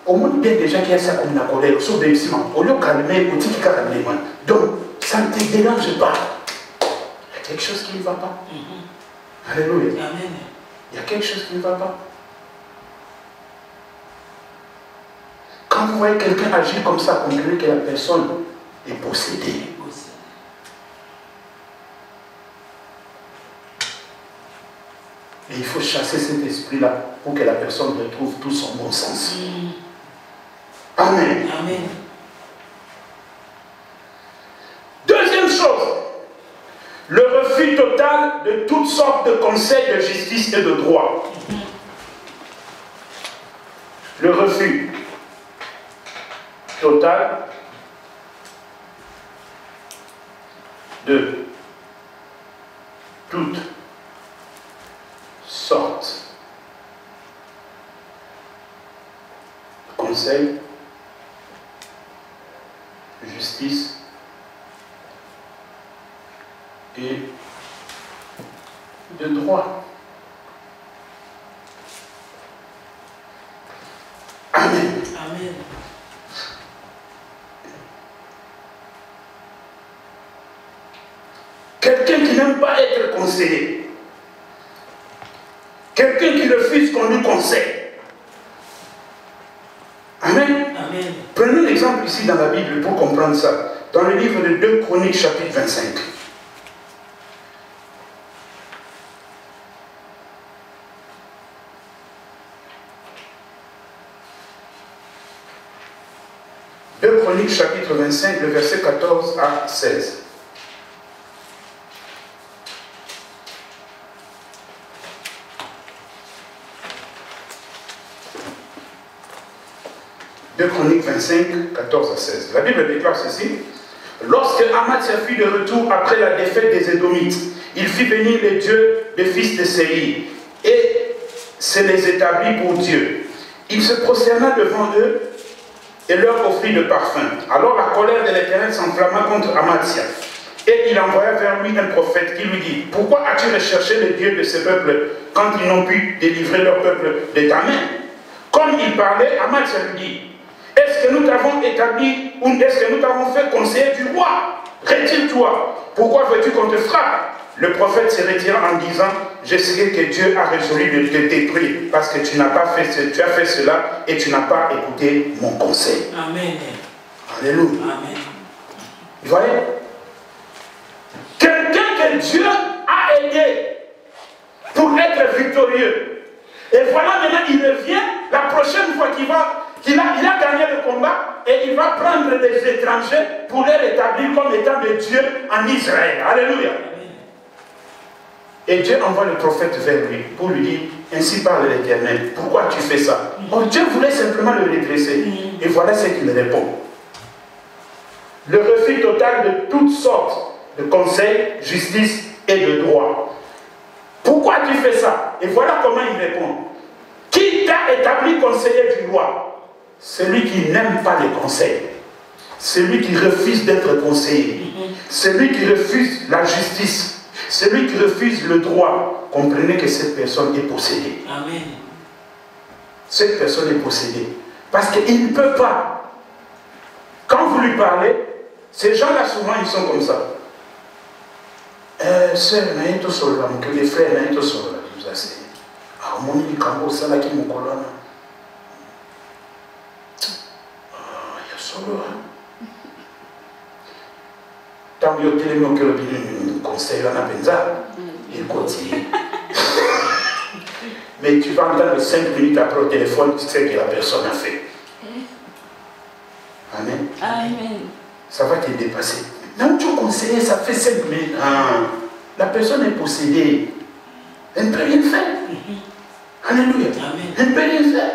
Au monde, bien déjà qu'il y a ça comme la colère, sauf des ciments, au lieu de calmer, au petit calmer. Donc, ça ne te dérange pas. Il y a quelque chose qui ne va pas. Alléluia. Amen. Il y a quelque chose qui ne va pas. Quand vous voyez quelqu'un agir comme ça, on dirait que la personne est possédée. Et il faut chasser cet esprit-là pour que la personne retrouve tout son bon sens. Amen. Amen. Deuxième chose, le refus total de toutes sortes de conseils de justice et de droit. Le refus total de toutes sortes de conseils, justice et de droit. Amen. Amen. Quelqu'un qui n'aime pas être conseillé, quelqu'un qui refuse qu'on lui conseille. Amen. Amen. Prenons l'exemple ici dans la Bible pour comprendre ça. Dans le livre de 2 Chroniques, chapitre 25. Chroniques, chapitre 25, le verset 14 à 16. Chroniques 25, 14 à 16. La Bible déclare ceci. Lorsque Amathia fut de retour après la défaite des Édomites, il fit venir les dieux des fils de Séir et se les établit pour Dieu. Il se prosterna devant eux et leur offrit de parfum. Alors la colère de l'Éternel s'enflamma contre Amathia. Et il envoya vers lui un prophète qui lui dit, pourquoi as-tu recherché les dieux de ce peuple quand ils n'ont pu délivrer leur peuple de ta main? Comme il parlait, Amathia lui dit, est-ce que nous t'avons établi ou est-ce que nous t'avons fait conseiller du roi? Retire-toi. Pourquoi veux-tu qu'on te frappe? Le prophète se retira en disant, je sais que Dieu a résolu de te détruire parce que tu n'as pas fait tu as fait cela et tu n'as pas écouté mon conseil. Amen. Alléluia. Amen. Vous voyez? Quelqu'un que Dieu a aidé pour être victorieux. Et voilà maintenant, il revient la prochaine fois qu'il a gagné le combat, et il va prendre des étrangers pour les établir comme étant des dieux en Israël. Alléluia. Et Dieu envoie le prophète vers lui pour lui dire, ainsi parle l'Éternel, pourquoi tu fais ça? Or Dieu voulait simplement le redresser. Et voilà ce qu'il répond. Le refus total de toutes sortes de conseils, justice et de droit. Pourquoi tu fais ça? Et voilà comment il répond. Qui t'a établi conseiller du roi? Celui qui n'aime pas les conseils. Celui qui refuse d'être conseillé. Celui qui refuse la justice. Celui qui refuse le droit. Comprenez que cette personne est possédée. Amen. Cette personne est possédée. Parce qu'il ne peut pas. Quand vous lui parlez, ces gens-là souvent ils sont comme ça. Sœur, que les frères, vous asseyez. Ah, mon cambo, ça là qui me colonne. Ah, il y a solo. Tant que vous avez un conseil, on a benza, il continue. Mais tu vas entendre 5 minutes après au téléphone, tu sais que la personne a fait. Amen. Amen. Ça va te dépasser. Non, tu conseilles, ça fait 5 minutes. Ah, la personne est possédée. Elle ne peut rien faire. Alléluia. Amen. Elle ne peut rien faire.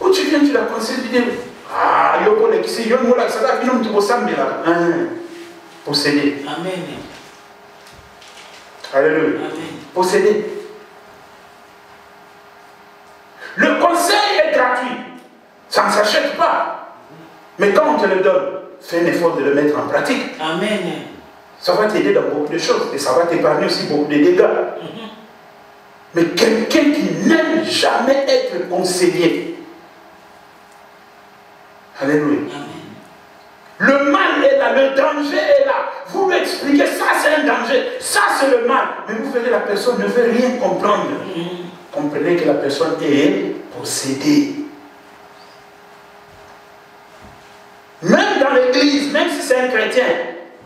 Où tu viens, tu la conseilles, tu dis, ah, il y a un collègue ici, il y a un collègue, ça va, il y a un petit peu ça, mais là. Possédé. Amen. Alléluia. Amen. Possédé. Le conseil est gratuit. Ça ne s'achète pas. Mais quand on te le donne, fais un effort de le mettre en pratique. Amen. Ça va t'aider dans beaucoup de choses. Et ça va t'épargner aussi beaucoup de dégâts. Mais quelqu'un qui n'aime jamais être conseillé. Alléluia. Amen. Le mal est là, le danger est là. Vous lui expliquez, ça c'est un danger, ça c'est le mal. Mais vous verrez, la personne ne veut rien comprendre. Comprenez que la personne est possédée. Même dans l'église, même si c'est un chrétien,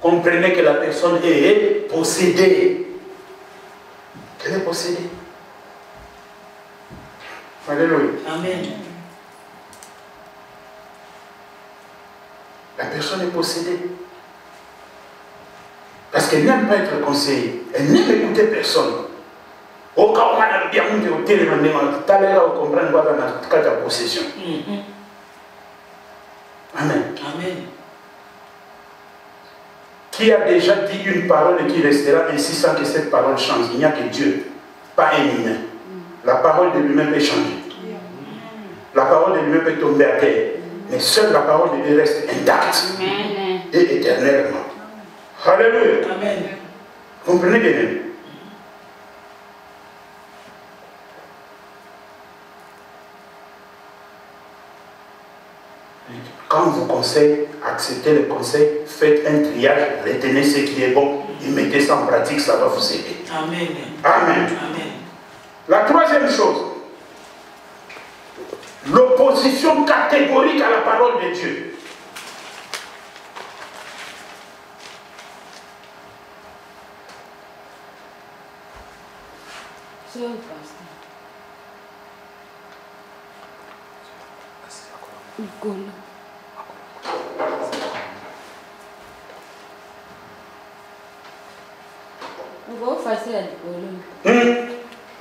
comprenez que la personne est possédée. Qu'elle est possédée. Alléluia. Amen. La personne est possédée. Parce qu'elle n'aime pas être conseillée. Elle n'aime écouter personne. Au cas où on a bien monté au téléphone, tout à l'heure, on comprend quoi dans le cas de la possession. Amen. Amen. Qui a déjà dit une parole et qui restera ainsi sans que cette parole change? Il n'y a que Dieu, pas un humain. La parole de lui-même peut changer. La parole de lui-même peut tomber à terre. Mais seule la parole de Dieu reste intacte et éternellement. Alléluia. Amen. Comprenez bien. Quand on vous conseille, acceptez le conseil, faites un triage, retenez ce qui est bon et mettez ça en pratique, ça va vous aider. Amen. Amen. Amen. La troisième chose, l'opposition catégorique à la parole de Dieu.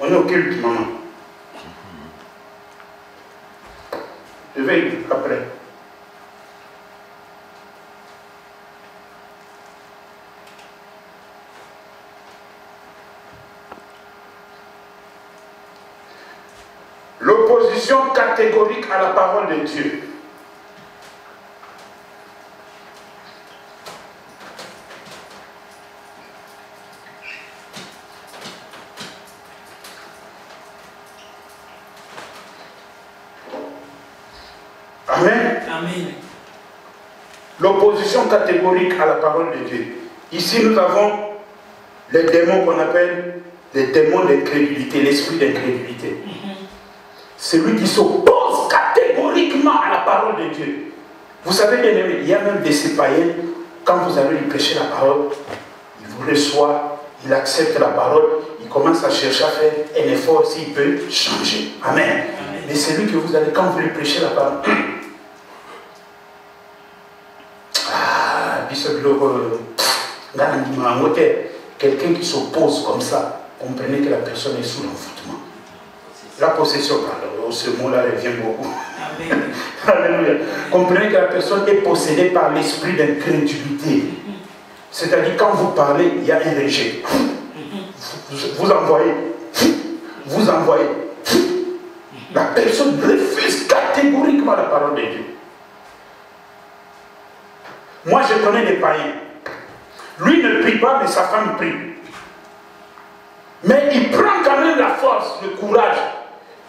On est au culte, maman. Je vais après. L'opposition catégorique à la parole de Dieu. Amen. Amen. L'opposition catégorique à la parole de Dieu. Ici, nous avons les démons qu'on appelle les démons d'incrédulité, l'esprit d'incrédulité. Celui qui s'oppose catégoriquement à la parole de Dieu. Vous savez bien aimé, il y a même des païens, quand vous allez lui prêcher la parole, il vous reçoit, il accepte la parole, il commence à chercher à faire un effort s'il peut changer. Amen. Amen. Mais celui que vous allez, quand vous lui prêchez la parole, quelqu'un qui s'oppose comme ça, comprenez que la personne est sous l'envoûtement. La possession, alors, ce mot-là revient beaucoup. Amen. Alléluia. Comprenez que la personne est possédée par l'esprit d'incrédulité. C'est-à-dire, quand vous parlez, il y a un rejet. Vous envoyez. Vous envoyez. La personne refuse catégoriquement la parole de Dieu. Moi, je connais des païens. Lui ne prie pas, mais sa femme prie. Mais il prend quand même la force, le courage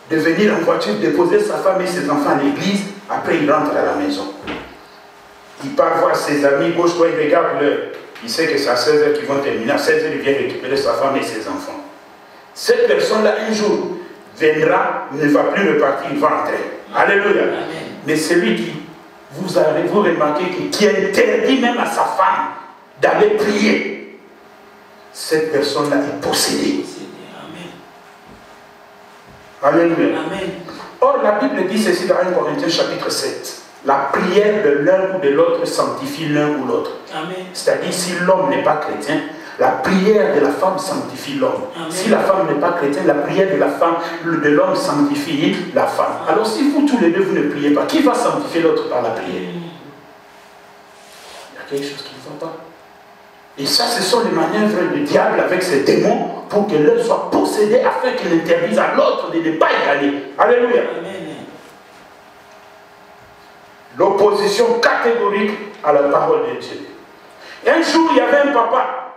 de venir en voiture, déposer sa femme et ses enfants à l'église. Après, il rentre à la maison. Il part voir ses amis gauche, droite, il regarde l'heure. Il sait que c'est à 16h qu'ils vont terminer. À 16h, il vient récupérer sa femme et ses enfants. Cette personne-là, un jour, viendra, ne va plus repartir, il va entrer. Alléluia. Amen. Mais celui qui, vous remarquez, qui interdit même à sa femme d'aller prier, cette personne-là est possédée. Amen. Alléluia. Amen. Or, la Bible dit ceci dans 1 Corinthiens chapitre 7. La prière de l'un ou de l'autre sanctifie l'un ou l'autre. C'est-à-dire, si l'homme n'est pas chrétien, la prière de la femme sanctifie l'homme. Si la femme n'est pas chrétienne, la prière de la femme, de l'homme sanctifie la femme. Alors, si vous tous les deux, vous ne priez pas, qui va sanctifier l'autre par la prière? Il y a quelque chose qui ne va pas. Et ça, ce sont les manœuvres du diable avec ses démons pour que l'un soit possédé afin qu'il interdise à l'autre de ne pas y aller. Alléluia. Amen. L'opposition catégorique à la parole de Dieu. Et un jour, il y avait un papa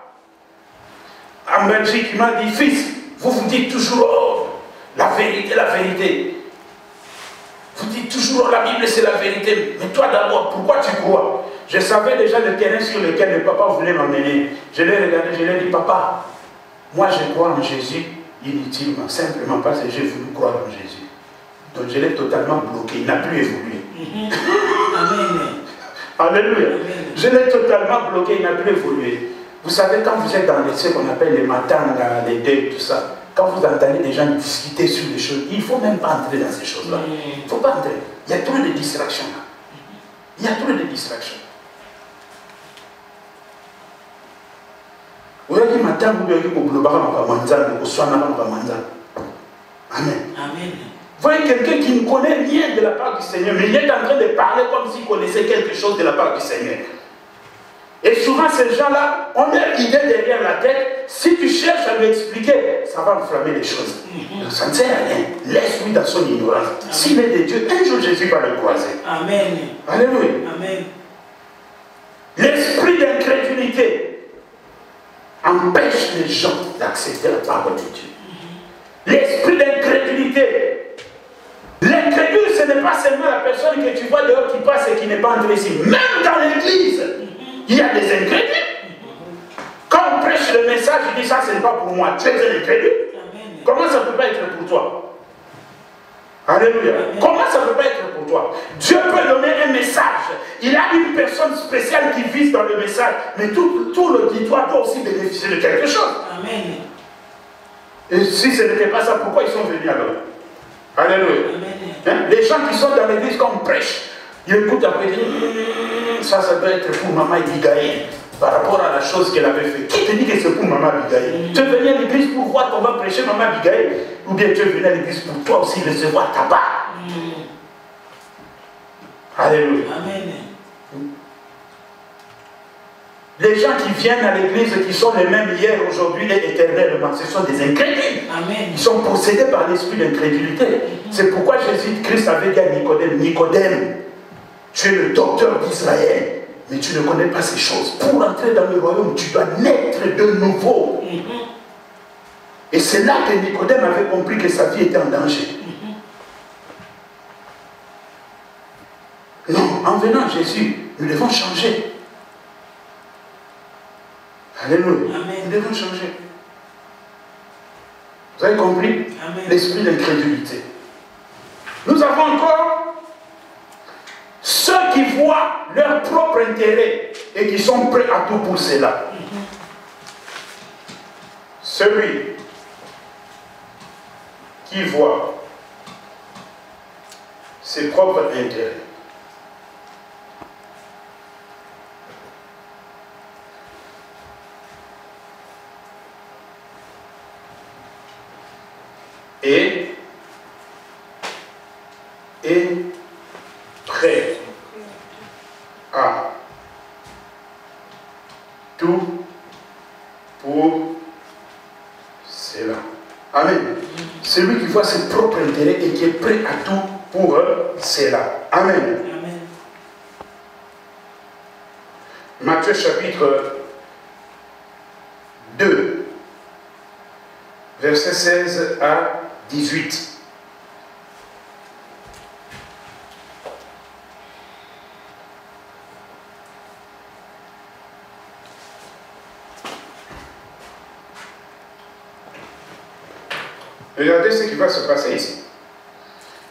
en Belgique qui m'a dit, fils, vous vous dites toujours, oh, la vérité, la vérité. Vous dites toujours, oh, la Bible c'est la vérité. Mais toi d'abord, pourquoi tu crois? Je savais déjà le terrain sur lequel le papa voulait m'emmener. Je l'ai regardé, je lui ai dit, papa, moi je crois en Jésus inutilement, simplement parce que j'ai voulu croire en Jésus. Donc je l'ai totalement bloqué, il n'a plus évolué. Amen. Alléluia. Amen. Je l'ai totalement bloqué, il n'a plus évolué. Vous savez, quand vous êtes dans ce qu'on appelle les matanga, les deuils, tout ça, quand vous entendez des gens discuter sur des choses, il ne faut même pas entrer dans ces choses-là. Il ne faut pas entrer. Il y a trop de distractions là. Il y a trop de distractions. Amen. Amen. Voyez quelqu'un qui ne connaît rien de la part du Seigneur, mais il est en train de parler comme s'il connaissait quelque chose de la part du Seigneur. Et souvent, ces gens-là ont leur idée derrière la tête. Si tu cherches à lui expliquer, ça va enflammer les choses. Donc, ça ne sert à rien. Laisse-lui dans son ignorance. S'il est de Dieu, un jour Jésus va le croiser. Amen. Alléluia. Amen. L'esprit d'incrédulité empêche les gens d'accepter la parole de Dieu. L'esprit d'incrédulité. L'incrédule, ce n'est pas seulement la personne que tu vois dehors qui passe et qui n'est pas entrée ici. Même dans l'église, il y a des incrédules. Quand on prêche le message, il dit ça, ce n'est pas pour moi. Tu es un incrédule. Comment ça ne peut pas être pour toi? Alléluia. Comment ça ne peut pas être pour toi? Dieu peut donner un message. Il a une personne spéciale qui vise dans le message. Mais tout l'auditoire doit aussi bénéficier de quelque chose. Amen. Et si ce n'était pas ça, pourquoi ils sont venus alors? Alléluia. Hein? Les gens qui sont dans l'église quand on prêche, ils écoutent après, ils disent, ça doit être pour maman Abigail, par rapport à la chose qu'elle avait fait. Qui te dit que c'est pour maman Abigail? Tu es venu à l'église pour voir qu'on va prêcher maman Abigail, ou bien tu es venu à l'église pour toi aussi recevoir ta part. Alléluia. Amen. Les gens qui viennent à l'église, qui sont les mêmes hier, aujourd'hui et éternellement, ce sont des incrédules. Amen. Ils sont possédés par l'esprit d'incrédulité. C'est pourquoi Jésus-Christ avait dit à Nicodème, Nicodème, tu es le docteur d'Israël, mais tu ne connais pas ces choses. Pour entrer dans le royaume, tu dois naître de nouveau. Et c'est là que Nicodème avait compris que sa vie était en danger. Non, en venant à Jésus, nous devons changer. Alléluia. Nous devons changer. Vous avez compris? L'esprit d'incrédulité. Nous avons encore ceux qui voient leur propre intérêt et qui sont prêts à tout pour cela. Celui qui voit ses propres intérêts et prêt à tout pour cela. Amen. Celui qui voit ses propres intérêts et qui est prêt à tout pour cela. Amen. Amen. Matthieu chapitre 2, versets 16 à 18. Regardez ce qui va se passer ici.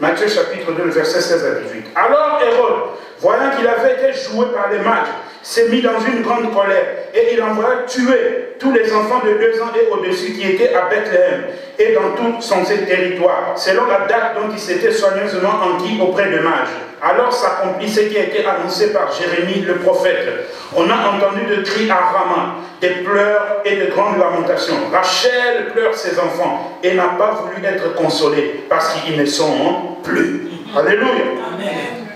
Matthieu chapitre 2, verset 16 à 18. Alors Hérode, voyant qu'il avait été joué par les mages, s'est mis dans une grande colère et il envoya tuer tous les enfants de 2 ans et au-dessus qui étaient à Bethléem et dans tout son territoire, selon la date dont il s'était soigneusement enquis auprès de mages. Alors s'accomplit ce qui a été annoncé par Jérémie le prophète. On a entendu de cris à Rama, des pleurs et de grandes lamentations. Rachel pleure ses enfants et n'a pas voulu être consolée parce qu'ils ne sont plus. Alléluia. Amen.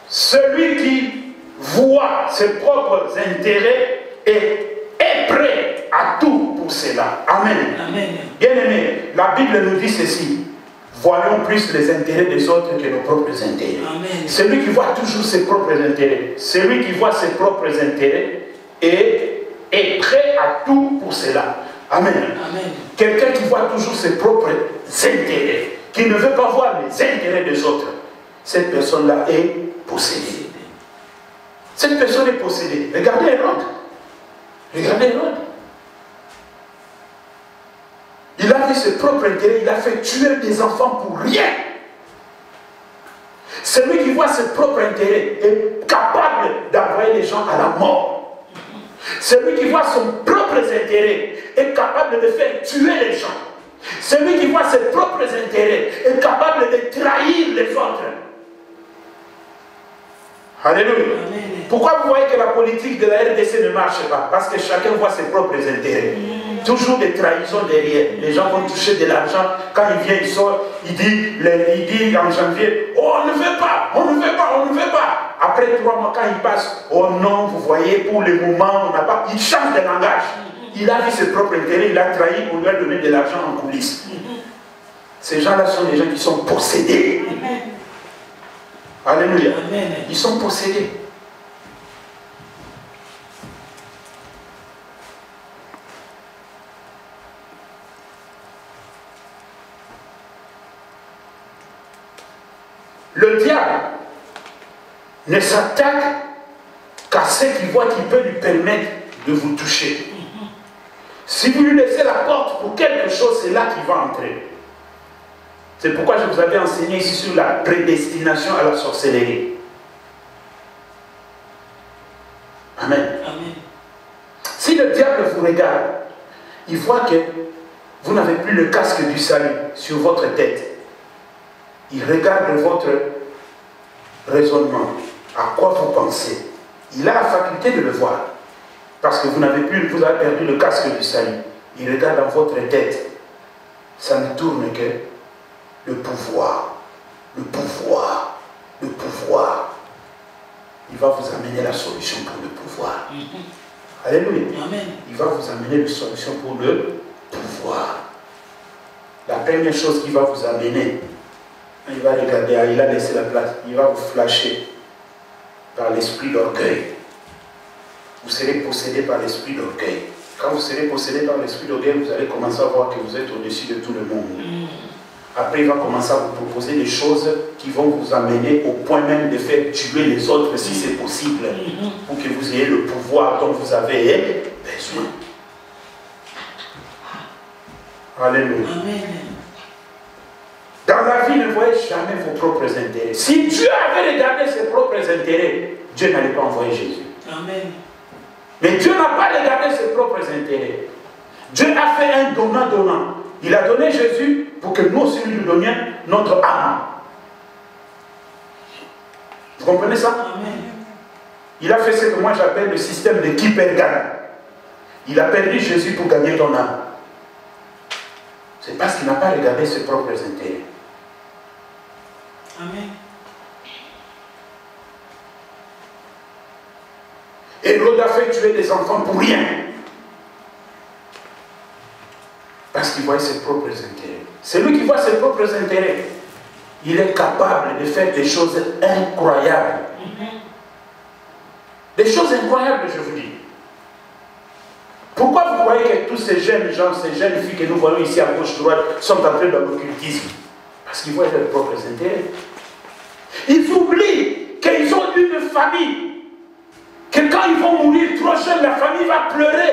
Celui qui voit ses propres intérêts est prêt à tout pour cela. Amen. Amen. Bien-aimés, la Bible nous dit ceci. Voyons plus les intérêts des autres que nos propres intérêts. Amen. Celui qui voit toujours ses propres intérêts, celui qui voit ses propres intérêts est prêt à tout pour cela. Amen. Amen. Quelqu'un qui voit toujours ses propres intérêts, qui ne veut pas voir les intérêts des autres, cette personne-là est possédée. Cette personne est possédée. Regardez Hérode. Regardez Hérode. Il a vu ses propres intérêts, il a fait tuer des enfants pour rien. Celui qui voit ses propres intérêts est capable d'envoyer les gens à la mort. Celui qui voit son propre intérêt est capable de faire tuer les gens. Celui qui voit ses propres intérêts est capable de trahir les autres. Alléluia. Amen. Pourquoi vous voyez que la politique de la RDC ne marche pas? Parce que chacun voit ses propres intérêts. Toujours des trahisons derrière. Les gens vont toucher de l'argent. Quand il vient, il sort, il dit en janvier, oh, on ne veut pas, on ne veut pas, on ne veut pas. Après 3 mois, quand il passe, oh non, vous voyez, pour le moment, on n'a pas. Il change de langage. Il a vu ses propres intérêts, il a trahi, on lui a donné de l'argent en coulisses. Ces gens-là sont des gens qui sont possédés. Alléluia. Amen. Ils sont possédés. Le diable ne s'attaque qu'à ceux qui voient qu'il peut lui permettre de vous toucher. Si vous lui laissez la porte pour quelque chose, c'est là qu'il va entrer. C'est pourquoi je vous avais enseigné ici sur la prédestination à la sorcellerie. Amen. Amen. Si le diable vous regarde, il voit que vous n'avez plus le casque du salut sur votre tête. Il regarde votre raisonnement, à quoi vous pensez. Il a la faculté de le voir. Parce que vous avez perdu le casque du salut. Il regarde dans votre tête. Ça ne tourne que le pouvoir. Le pouvoir. Le pouvoir. Il va vous amener la solution pour le pouvoir. Alléluia. Amen. Il va vous amener la solution pour le pouvoir. La première chose qu'il va vous amener, il va regarder, il a laissé la place, il va vous flasher par l'esprit d'orgueil. Vous serez possédé par l'esprit d'orgueil. Quand vous serez possédé par l'esprit d'orgueil, vous allez commencer à voir que vous êtes au-dessus de tout le monde. Après, il va commencer à vous proposer des choses qui vont vous amener au point même de faire tuer les autres si c'est possible, pour que vous ayez le pouvoir dont vous avez besoin. Alléluia. Amen. Dans la vie, ne voyez jamais vos propres intérêts. Si Dieu avait regardé ses propres intérêts, Dieu n'allait pas envoyer Jésus. Amen. Mais Dieu n'a pas regardé ses propres intérêts. Dieu a fait un donnant-donnant. Il a donné Jésus pour que nous aussi nous donnions notre âme. Vous comprenez ça? Amen. Il a fait ce que moi j'appelle le système de qui perd gagne. Il a perdu Jésus pour gagner ton âme. C'est parce qu'il n'a pas regardé ses propres intérêts. Amen. Hérode a fait tuer des enfants pour rien. Parce qu'il voit ses propres intérêts. C'est lui qui voit ses propres intérêts. Il est capable de faire des choses incroyables. Des choses incroyables, je vous dis. Pourquoi vous croyez que tous ces jeunes gens, ces jeunes filles que nous voyons ici à gauche-droite sont entrés dans l'occultisme? Parce qu'ils voient leurs propres intérêts. Ils oublient qu'ils ont une famille. Que quand ils vont mourir trop jeunes, la famille va pleurer.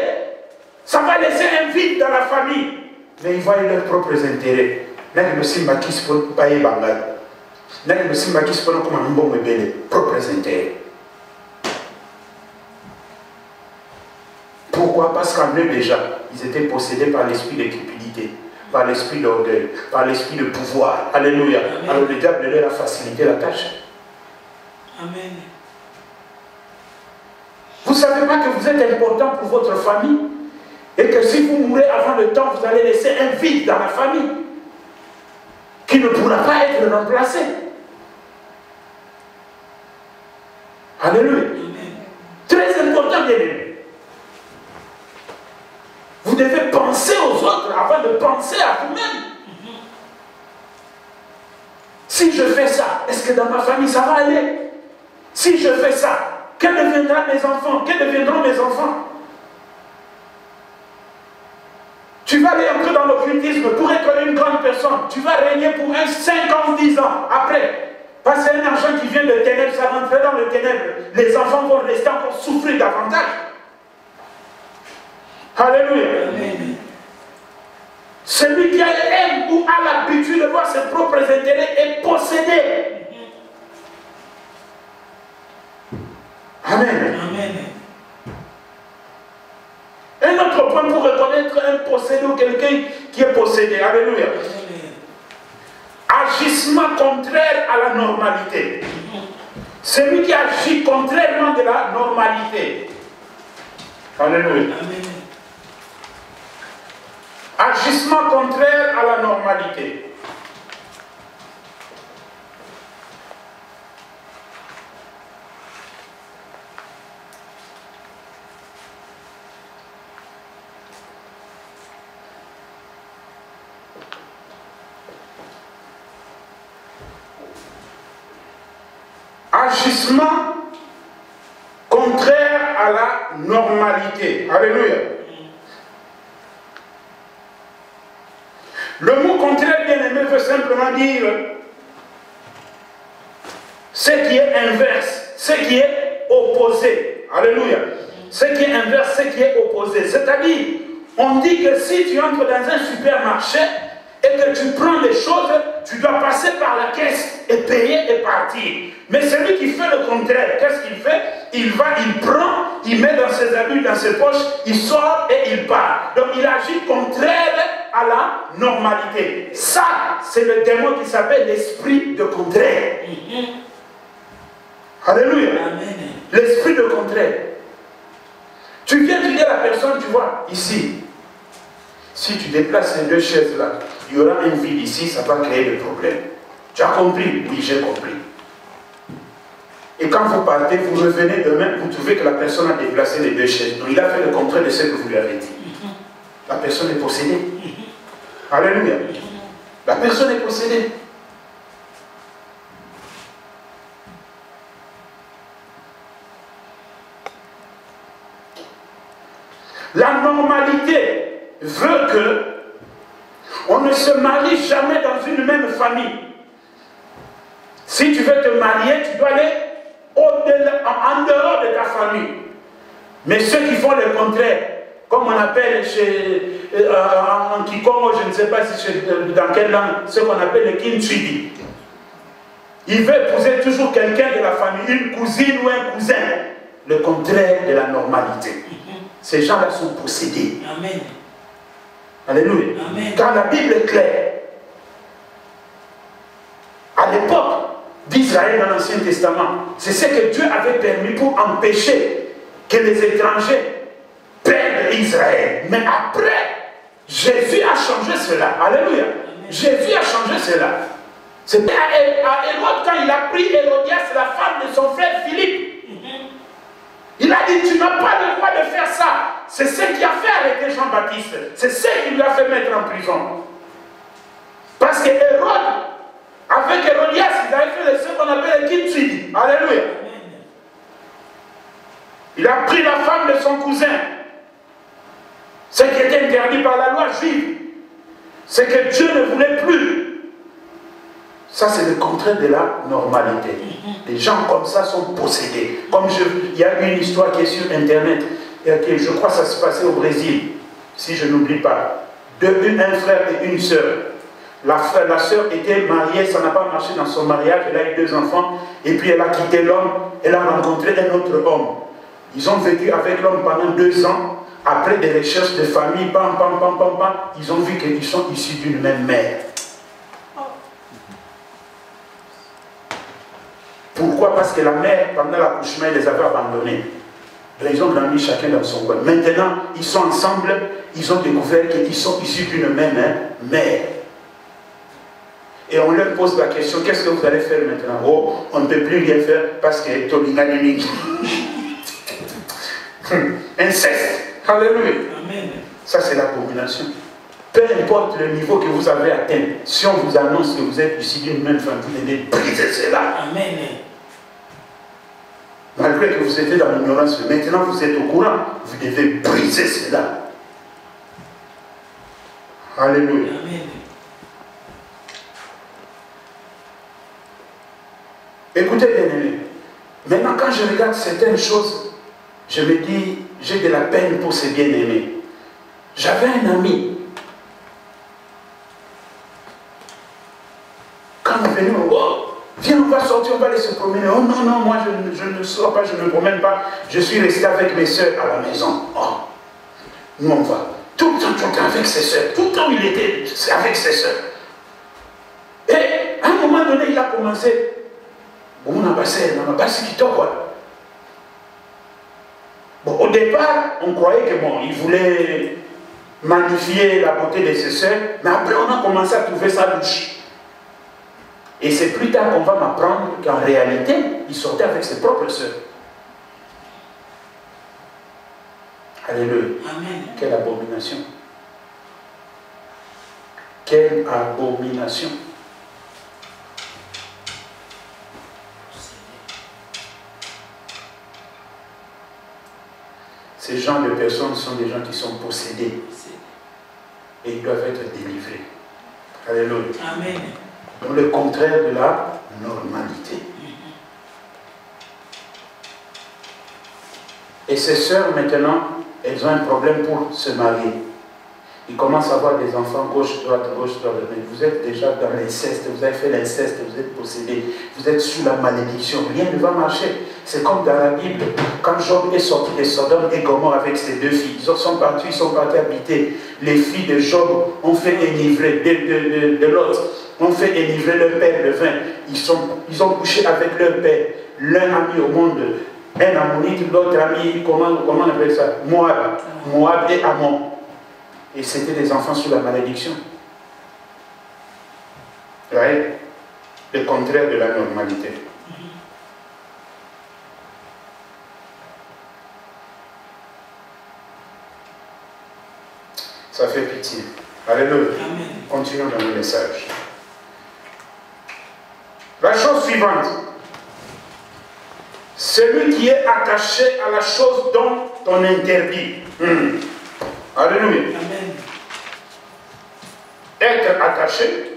Ça va laisser un vide dans la famille. Mais ils voient leurs propres intérêts. Propres intérêts. Pourquoi? Parce qu'en eux déjà, ils étaient possédés par l'esprit de cupidité, par l'esprit d'orgueil, par l'esprit de pouvoir. Alléluia. Amen. Alors le diable leur a facilité la tâche. Amen. Vous ne savez pas que vous êtes important pour votre famille et que si vous mourrez avant le temps, vous allez laisser un vide dans la famille qui ne pourra pas être remplacé. Alléluia. Amen. Très important, bien aimé. Vous devez penser aux autres avant de penser à vous-même. Si je fais ça, est-ce que dans ma famille ça va aller? Si je fais ça, que deviendront mes enfants? Que deviendront mes enfants? Tu vas aller entrer dans l'occultisme pour être une grande personne. Tu vas régner pour 5 ans, 10 ans. Après, parce que c'est un argent qui vient de ténèbres, ça rentrer dans le ténèbres. Les enfants vont rester encore souffrir davantage. Alléluia. Amen. Celui qui aime ou a l'habitude de voir ses propres intérêts est possédé. Amen. Amen. Un autre point pour reconnaître un possédé ou quelqu'un qui est possédé. Alléluia. Agissement contraire à la normalité. Celui qui agit contrairement de la normalité. Alléluia. Amen. Agissement contraire à la normalité. Agissement contraire à la normalité. Alléluia. Le mot contraire, bien aimé, veut simplement dire ce qui est inverse, ce qui est opposé. Alléluia. Ce qui est inverse, ce qui est opposé. C'est-à-dire, on dit que si tu entres dans un supermarché et que tu prends des choses, tu dois passer par la caisse et payer et partir. Mais celui qui fait le contraire, qu'est-ce qu'il fait? Il va, il prend, il met dans ses habits, dans ses poches, il sort et il part. Donc il agit contraire à la normalité. Ça, c'est le démon qui s'appelle l'esprit de contraire. Alléluia. L'esprit de contraire. Tu viens, tu dis à la personne, tu vois, ici, si tu déplaces les deux chaises là, il y aura un vide ici, ça va créer des problèmes. Tu as compris? Oui, j'ai compris. Et quand vous partez, vous revenez demain, vous trouvez que la personne a déplacé les deux chaises. Donc il a fait le contraire de ce que vous lui avez dit. La personne est possédée. Alléluia. La personne est possédée. La normalité veut que on ne se marie jamais dans une même famille. Si tu veux te marier, tu dois aller en dehors de ta famille. Mais ceux qui font le contraire, comme on appelle en Kikongo, je ne sais pas si dans quelle langue, ce qu'on appelle le Kintsubi. Il veut épouser toujours quelqu'un de la famille, une cousine ou un cousin. Le contraire de la normalité. Ces gens-là sont possédés. Amen. Alléluia. Amen. Car la Bible est claire. À l'époque d'Israël dans l'Ancien Testament, c'est ce que Dieu avait permis pour empêcher que les étrangers perdent Israël. Mais après, Jésus a changé cela. Alléluia. Jésus a changé cela. C'était à Hérode quand il a pris Hérodias, la femme de son frère Philippe. Il a dit, tu n'as pas le droit de faire ça. C'est ce qui a fait arrêter Jean-Baptiste. C'est ce qui lui a fait mettre en prison. Parce que Hérode, avec Hérodias, ils avaient fait ce qu'on appelle le kitsui. Alléluia. Il a pris la femme de son cousin. Ce qui était interdit par la loi juive. Ce que Dieu ne voulait plus. Ça, c'est le contraire de la normalité. Les gens comme ça sont possédés. Comme il y a une histoire qui est sur Internet, et je crois que ça se passait au Brésil, si je n'oublie pas. Un frère et une sœur. La sœur était mariée, ça n'a pas marché dans son mariage, elle a eu 2 enfants, et puis elle a quitté l'homme, elle a rencontré un autre homme. Ils ont vécu avec l'homme pendant 2 ans. Après des recherches de famille, ils ont vu qu'ils sont issus d'une même mère. Pourquoi? Parce que la mère, pendant l'accouchement, elle les avait abandonnés. Ils ont grandi chacun dans son coin. Maintenant, ils sont ensemble, ils ont découvert qu'ils sont issus d'une même mère. Et on leur pose la question, qu'est-ce que vous allez faire maintenant? Oh, on ne peut plus rien faire parce que Tolinganini. Inceste. Alléluia. Amen. Ça, c'est l'abomination. Peu importe le niveau que vous avez atteint, si on vous annonce que vous êtes issu d'une même famille, vous devez briser cela. Amen. Malgré que vous étiez dans l'ignorance, maintenant vous êtes au courant, vous devez briser cela. Alléluia. Amen. Écoutez, bien-aimés, maintenant quand je regarde certaines choses, je me dis, j'ai de la peine pour ces bien-aimés. J'avais un ami. Quand nous venions, oh, viens, on va sortir, on va aller se promener. Oh non, non, moi je ne sors pas, je ne me promène pas. Je suis resté avec mes soeurs à la maison. Oh, nous on va. Tout le temps avec ses soeurs. Tout le temps il était avec ses soeurs. Et à un moment donné, il a commencé. Bon, on a passé qui quoi. Bon, au départ, on croyait que bon, il voulait magnifier la beauté de ses soeurs, mais après on a commencé à trouver sa louche. Et c'est plus tard qu'on va m'apprendre qu'en réalité, il sortait avec ses propres soeurs. Alléluia. Amen. Quelle abomination. Quelle abomination. Ces genres de personnes sont des gens qui sont possédés. Et ils doivent être délivrés. Alléluia. Amen. Donc le contraire de la normalité. Et ces sœurs maintenant, elles ont un problème pour se marier. Ils commencent à avoir des enfants gauche, droite, mais vous êtes déjà dans l'inceste, vous avez fait l'inceste, vous êtes possédé, vous êtes sous la malédiction, rien ne va marcher. C'est comme dans la Bible, quand Job est sorti de Sodome et Gomorrhe avec ses 2 filles, ils sont partis habiter. Les filles de Job ont fait enivrer de l'autre, ont fait enivrer leur père de vin. Ils ont couché avec leur père. L'un a mis au monde un ammonite, l'autre a mis, comment on appelle ça? Moab et Ammon. Et c'était des enfants sous la malédiction. Vous voyez? Le contraire de la normalité. Ça fait pitié. Alléluia. Continuons dans le message. La chose suivante. Celui qui est attaché à la chose dont on interdit. Alléluia. Amen. Être attaché.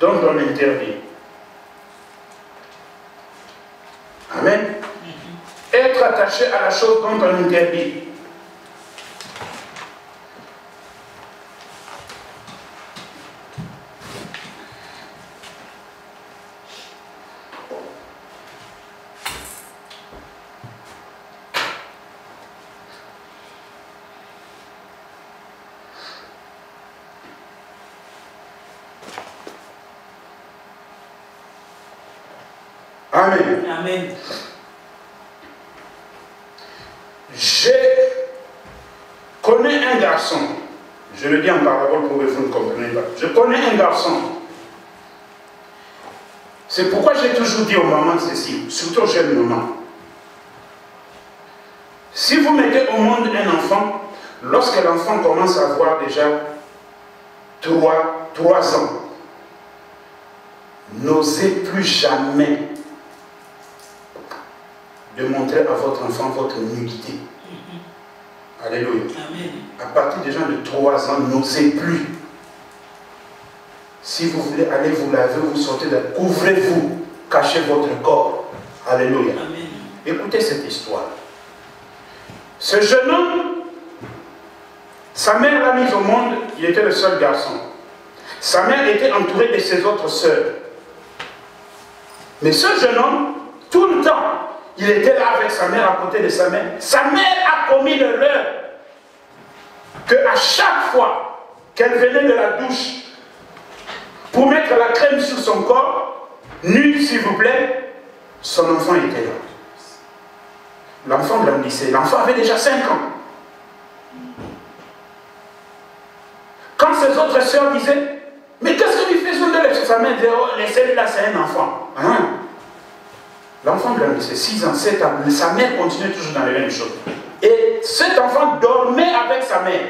Dont on interdit. Amen. Être attaché à la chose dont on interdit. Amen. Amen. Je connais un garçon, je le dis en parabole pour que vous ne compreniez pas. Je connais un garçon. C'est pourquoi j'ai toujours dit aux mamans ceci, surtout aux jeunes mamans. Si vous mettez au monde un enfant, lorsque l'enfant commence à avoir déjà 3 ans, n'osez plus jamais de montrer à votre enfant votre nudité. Alléluia. Amen. À partir des gens de 3 ans, n'osez plus. Si vous voulez aller vous laver, vous sortez de couvrez-vous, cachez votre corps. Alléluia. Amen. Écoutez cette histoire. Ce jeune homme, sa mère l'a mis au monde, il était le seul garçon. Sa mère était entourée de ses autres sœurs. Mais ce jeune homme, tout le temps, il était là avec sa mère, à côté de sa mère. Sa mère a commis l'erreur qu'à chaque fois qu'elle venait de la douche pour mettre la crème sur son corps, nu s'il vous plaît, son enfant était là. L'enfant grandissait. L'enfant avait déjà 5 ans. Quand ses autres sœurs disaient, mais qu'est-ce que lui fait de laisser sa mère disait, oh, laissez-le là, c'est un enfant. Hein? L'enfant grandissait, 6 ans, 7 ans. Sa mère continuait toujours dans les mêmes choses. Et cet enfant dormait avec sa mère.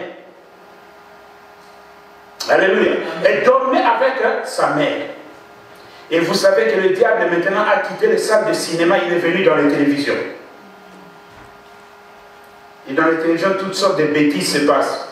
Alléluia. Elle dormait avec sa mère. Et vous savez que le diable maintenant a quitté les salles de cinéma, il est venu dans les télévisions. Et dans les télévisions, toutes sortes de bêtises se passent.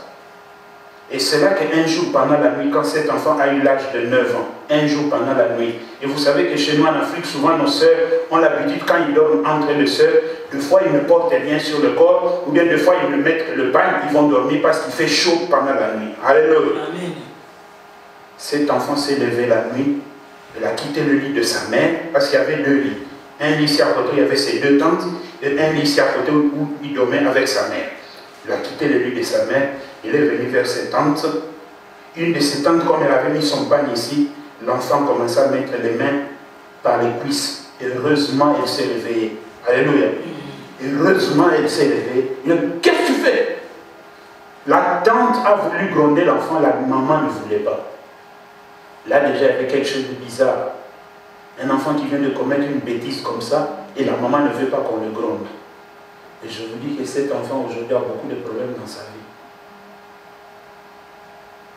Et c'est là qu'un jour pendant la nuit, quand cet enfant a eu l'âge de 9 ans, un jour pendant la nuit, et vous savez que chez nous en Afrique, souvent nos sœurs ont l'habitude, quand ils dorment entre les sœurs, des fois ils ne portent rien sur le corps, ou bien des fois ils ne mettent le bain, ils vont dormir parce qu'il fait chaud pendant la nuit. Alléluia. Amen. Cet enfant s'est levé la nuit, il a quitté le lit de sa mère, parce qu'il y avait 2 lits. Un lit ici à côté, il y avait ses 2 tantes, et un lit ici à côté où il dormait avec sa mère. Il a quitté le lit de sa mère, il est venu vers ses tantes. Une de ses tantes, comme elle avait mis son bain ici, l'enfant commença à mettre les mains par les cuisses. Heureusement, elle s'est réveillée. Alléluia. Heureusement, elle s'est réveillée. Il a dit, qu'est-ce que tu fais? La tante a voulu gronder l'enfant, la maman ne voulait pas. Là, déjà, il y avait quelque chose de bizarre. Un enfant qui vient de commettre une bêtise comme ça, et la maman ne veut pas qu'on le gronde. Et je vous dis que cet enfant aujourd'hui a beaucoup de problèmes dans sa vie.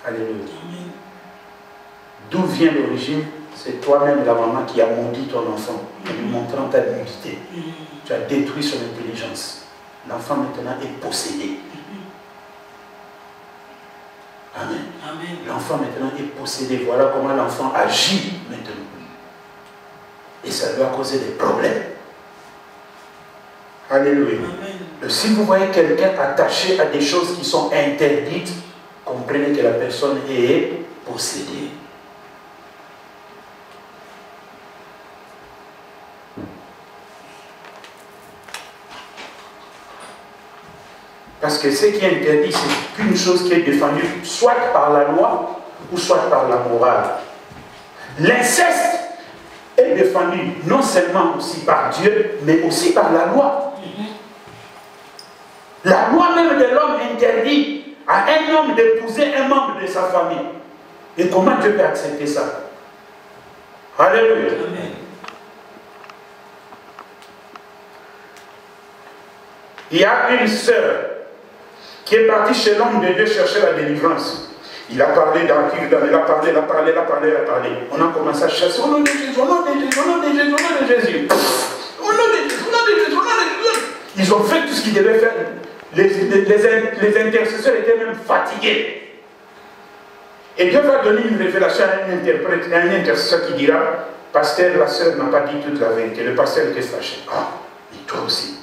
Alléluia. D'où vient l'origine? C'est toi-même, la maman, qui a maudit ton enfant en lui montrant ta nudité. Tu as détruit son intelligence. L'enfant maintenant est possédé. Amen. Amen. L'enfant maintenant est possédé. Voilà comment l'enfant agit maintenant. Et ça lui a causé des problèmes. Alléluia. Amen. Si vous voyez quelqu'un attaché à des choses qui sont interdites, comprenez que la personne est possédée. Parce que ce qui est interdit, c'est qu'une chose qui est défendue soit par la loi ou soit par la morale. L'inceste est défendu non seulement aussi par Dieu, mais aussi par la loi. La loi même de l'homme interdit à un homme d'épouser un membre de sa famille. Et comment Dieu peut accepter ça? Alléluia. Amen. Il y a une sœur qui est partie chez l'homme de Dieu chercher la délivrance. Il a parlé dans il a parlé. On a commencé à chasser au nom de Jésus, au nom de Jésus, au nom de Jésus, au nom de Jésus. Au nom de Jésus, au nom de Jésus, au nom de Jésus. Ils ont fait tout ce qu'ils devaient faire. Les intercesseurs étaient même fatigués. Et Dieu va donner une révélation à un interprète, à un intercesseur qui dira, pasteur, la sœur n'a pas dit toute la vérité. Le pasteur était fâché. Ah, mais toi aussi.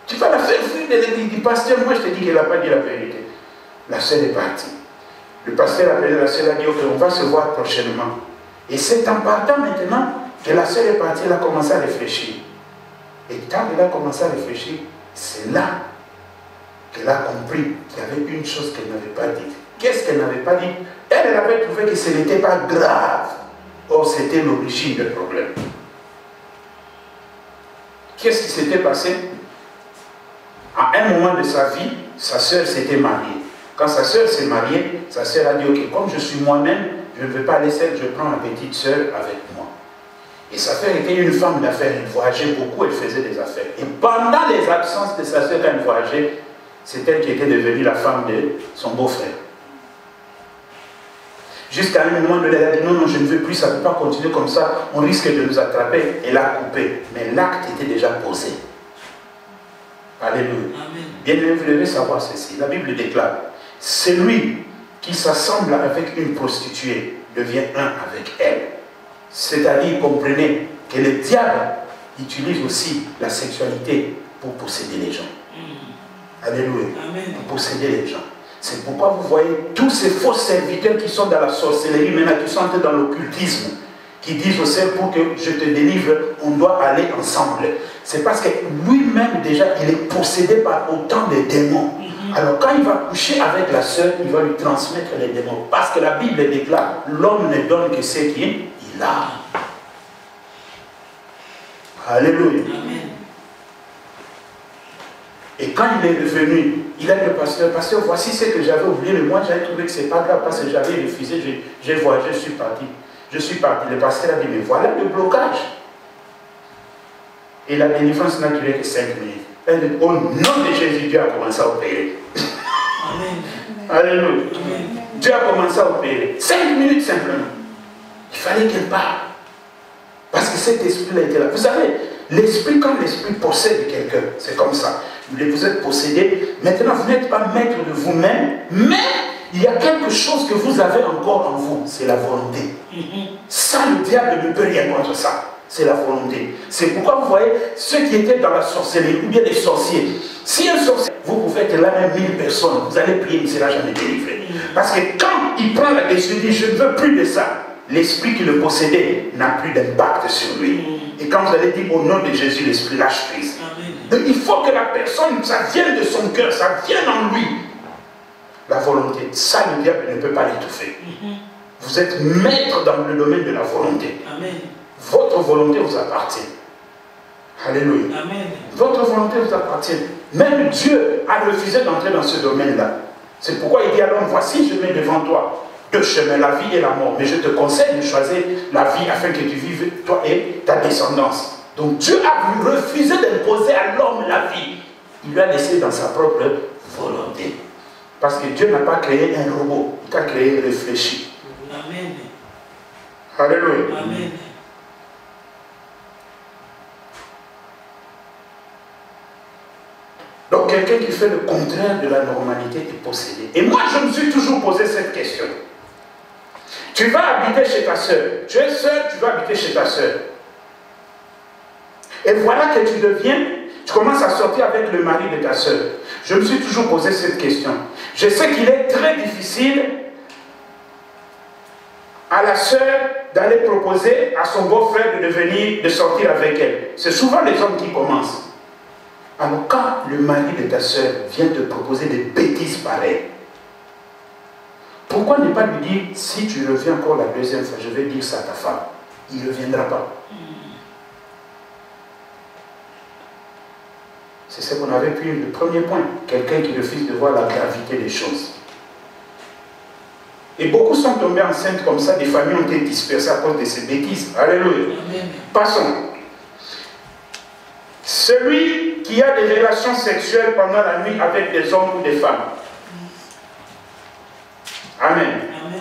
Tu vas la faire fuir de l'église du pasteur. Moi, je te dis qu'elle n'a pas dit la vérité. La sœur est partie. Le pasteur a appelé la sœur, a dit, ok, on va se voir prochainement. Et c'est en partant maintenant que la sœur est partie, elle a commencé à réfléchir. Et quand elle a commencé à réfléchir, c'est là qu'elle a compris qu'il y avait une chose qu'elle n'avait pas dite. Qu'est-ce qu'elle n'avait pas dit? Elle avait trouvé que ce n'était pas grave. Or, c'était l'origine du problème. qu'est-ce qui s'était passé? À un moment de sa vie, sa sœur s'était mariée. Quand sa sœur s'est mariée, sa sœur a dit, ok, comme je suis moi-même, je ne veux pas aller seule, je prends ma petite sœur avec moi. Et sa sœur était une femme d'affaires, elle voyageait beaucoup, elle faisait des affaires. Et pendant les absences de sa sœur quand elle voyageait, c'est elle qui était devenue la femme de son beau-frère. Jusqu'à un moment donné, elle a dit non, non, je ne veux plus, ça ne peut pas continuer comme ça, on risque de nous attraper. Elle a coupé, mais l'acte était déjà posé. Alléluia. Bien aimé, vous devez savoir ceci. La Bible déclare, celui qui s'assemble avec une prostituée devient un avec elle. C'est-à-dire, comprenez que le diable utilise aussi la sexualité pour posséder les gens. Alléluia. Pour posséder les gens. C'est pourquoi vous voyez tous ces faux serviteurs qui sont dans la sorcellerie, maintenant qui sont entrés dans l'occultisme, qui disent au Seigneur, pour que je te délivre, on doit aller ensemble. C'est parce que lui-même déjà, il est possédé par autant de démons. Alors quand il va coucher avec la sœur, il va lui transmettre les démons. Parce que la Bible déclare, l'homme ne donne que ce qu'il a. Alléluia. Amen. Et quand il est revenu, il a dit au pasteur, pasteur, voici ce que j'avais oublié, mais moi j'avais trouvé que ce n'est pas grave parce que j'avais refusé, j'ai voyagé, je suis parti. Je suis parti. Le pasteur a dit, mais voilà le blocage. Et la délivrance n'a duré que 5 minutes. Elle dit, au nom de Jésus, Dieu a commencé à opérer. Amen. Alléluia. Amen. Dieu a commencé à opérer. 5 minutes simplement. Il fallait qu'elle parle. Parce que cet esprit-là était là. Vous savez, l'esprit, quand l'esprit possède quelqu'un, c'est comme ça. Vous êtes possédé. Maintenant, vous n'êtes pas maître de vous-même, mais il y a quelque chose que vous avez encore en vous. C'est la volonté. Ça, le diable ne peut rien contre ça. C'est la volonté. C'est pourquoi vous voyez, ceux qui étaient dans la sorcellerie, ou bien les sorciers, si un sorcier, vous pouvez être là même 1000 personnes, vous allez prier, il ne sera jamais délivré. Parce que quand il prend la décision, il dit, je ne veux plus de ça. L'esprit qui le possédait n'a plus d'impact sur lui. Et quand vous allez dire au nom de Jésus, l'esprit lâche prise. Donc il faut que la personne, ça vienne de son cœur, ça vienne en lui. La volonté, ça le diable ne peut pas l'étouffer. Vous êtes maître dans le domaine de la volonté. Amen. Votre volonté vous appartient. Alléluia. Amen. Votre volonté vous appartient. Même Dieu a refusé d'entrer dans ce domaine-là. C'est pourquoi il dit à l'homme, voici je mets devant toi 2 chemins, la vie et la mort. Mais je te conseille de choisir la vie afin que tu vives, toi et ta descendance. Donc Dieu a refusé d'imposer à l'homme la vie. Il lui a laissé dans sa propre volonté. Parce que Dieu n'a pas créé un robot, il a créé réfléchi. Amen. Alléluia. Amen. Donc quelqu'un qui fait le contraire de la normalité est possédé. Et moi je me suis toujours posé cette question. Tu vas habiter chez ta soeur. Tu es seul, tu vas habiter chez ta soeur. Et voilà que tu commences à sortir avec le mari de ta soeur. Je me suis toujours posé cette question. Je sais qu'il est très difficile à la soeur d'aller proposer à son beau-frère de sortir avec elle. C'est souvent les hommes qui commencent. Alors quand le mari de ta soeur vient te proposer des bêtises pareilles, pourquoi ne pas lui dire, si tu reviens encore la deuxième fois, je vais dire ça à ta femme. Il ne reviendra pas. C'est ce qu'on avait pris le premier point. Quelqu'un qui refuse de voir la gravité des choses. Et beaucoup sont tombés enceintes comme ça, des familles ont été dispersées à cause de ces bêtises. Alléluia. Amen. Passons. Celui qui a des relations sexuelles pendant la nuit avec des hommes ou des femmes. Amen. Amen.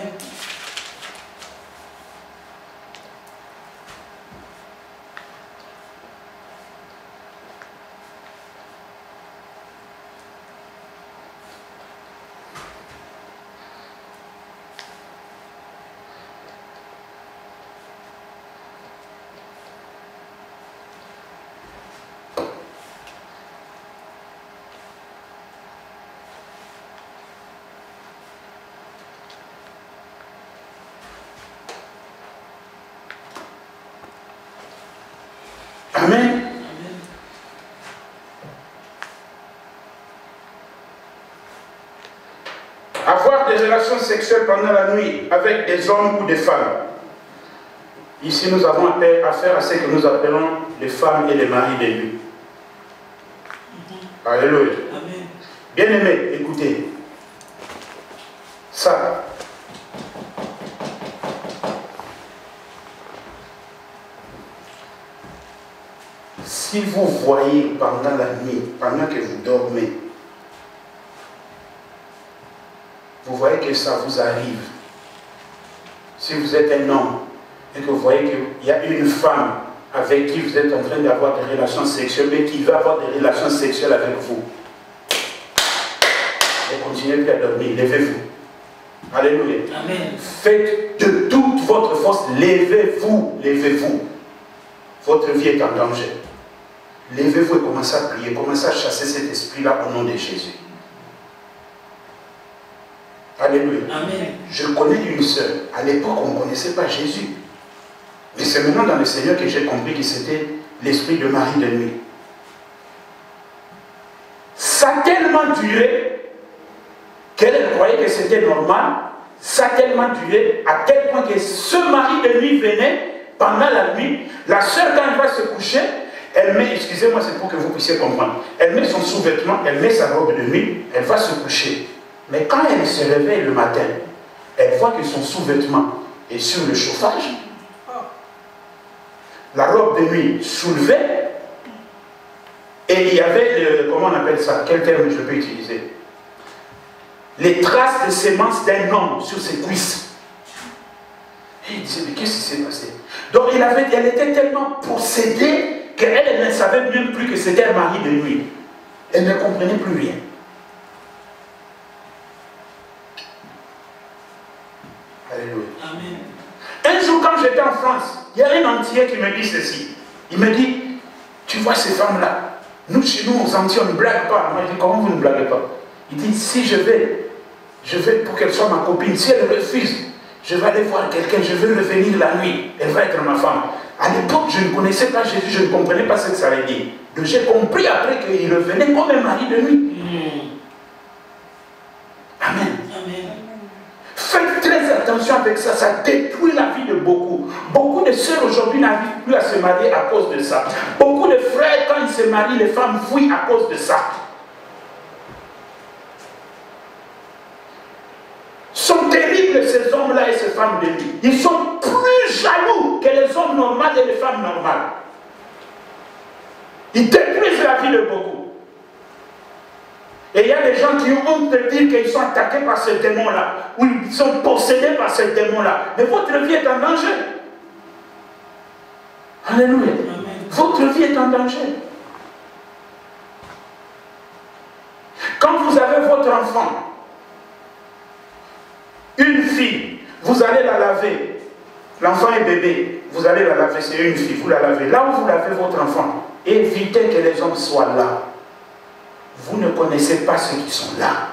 Amen. Avoir des relations sexuelles pendant la nuit avec des hommes ou des femmes. Ici, nous avons affaire à ce que nous appelons les femmes et les maris de nuit. Alléluia. Amen. Bien-aimés, écoutez. Ça. Si vous voyez pendant la nuit, pendant que vous dormez, vous voyez que ça vous arrive. Si vous êtes un homme et que vous voyez qu'il y a une femme avec qui vous êtes en train d'avoir des relations sexuelles, mais qui veut avoir des relations sexuelles avec vous, et continuez plus à dormir, levez-vous. Alléluia. Amen. Faites de toute votre force, levez-vous, levez-vous. Votre vie est en danger. Levez-vous et commencez à prier, commencez à chasser cet esprit-là au nom de Jésus. Alléluia. Amen. Je connais une sœur. À l'époque, on ne connaissait pas Jésus. Mais c'est maintenant dans le Seigneur que j'ai compris que c'était l'esprit de Marie de nuit. Ça a tellement duré qu'elle croyait que c'était normal. Ça a tellement duré à tel point que ce mari de nuit venait pendant la nuit. La sœur, quand elle va se coucher, elle met, excusez-moi, c'est pour que vous puissiez comprendre, elle met son sous-vêtement, elle met sa robe de nuit, elle va se coucher. Mais quand elle se réveille le matin, elle voit que son sous-vêtement est sur le chauffage. La robe de nuit soulevée. Et il y avait, comment on appelle ça? Quel terme je peux utiliser? Les traces de sémences d'un homme sur ses cuisses. Et il disait, mais qu'est-ce qui s'est passé? Donc elle était tellement possédée qu'elle ne savait même plus que c'était un mari de nuit. Elle ne comprenait plus rien. Alléluia. Amen. Un jour, quand j'étais en France, il y a un entier qui me dit ceci. Il me dit, tu vois ces femmes-là, nous, chez nous, aux Antillais, on ne blague pas. Moi, je dis, comment vous ne blaguez pas? Il dit, si je vais pour qu'elle soit ma copine. Si elle refuse, je vais aller voir quelqu'un, je vais revenir la nuit. Elle va être ma femme. À l'époque, je ne connaissais pas Jésus, je ne comprenais pas ce que ça veut dire. Donc j'ai compris après qu'il revenait comme un mari de nuit. Amen. Amen. Faites très attention avec ça, ça détruit la vie de beaucoup. Beaucoup de sœurs aujourd'hui n'arrivent plus à se marier à cause de ça. Beaucoup de frères, quand ils se marient, les femmes fuient à cause de ça. Sont terribles ces hommes-là et ces femmes de vie. Ils sont plus jaloux que les hommes normaux et les femmes normales. Ils détruisent la vie de beaucoup. Et il y a des gens qui ont honte de dire qu'ils sont attaqués par ce démon-là, ou ils sont possédés par ce démon-là. Mais votre vie est en danger. Alléluia. Amen. Votre vie est en danger. Quand vous avez votre enfant, une fille, vous allez la laver. L'enfant est bébé, vous allez la laver, c'est une fille, vous la lavez. Là où vous lavez votre enfant, évitez que les hommes soient là. Vous ne connaissez pas ceux qui sont là.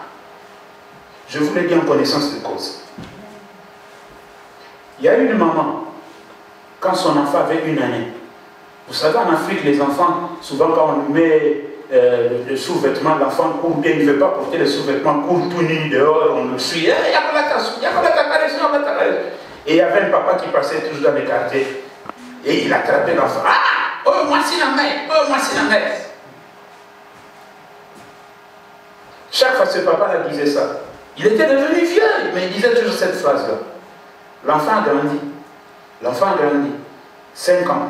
Je vous l'ai dit en connaissance de cause. Il y a une maman, quand son enfant avait 1 année, vous savez en Afrique, les enfants, souvent quand on met le sous-vêtement, l'enfant court bien, il ne veut pas porter le sous-vêtement, court tout nu dehors, on le suit. Et il y avait un papa qui passait toujours dans les quartiers, et il attrapait l'enfant. Ah! Oh, moi c'est la mère! Oh, moi c'est la mère! Chaque fois ce papa-là disait ça. Il était devenu vieux, mais il disait toujours cette phrase-là. L'enfant a grandi. L'enfant a grandi. 5 ans,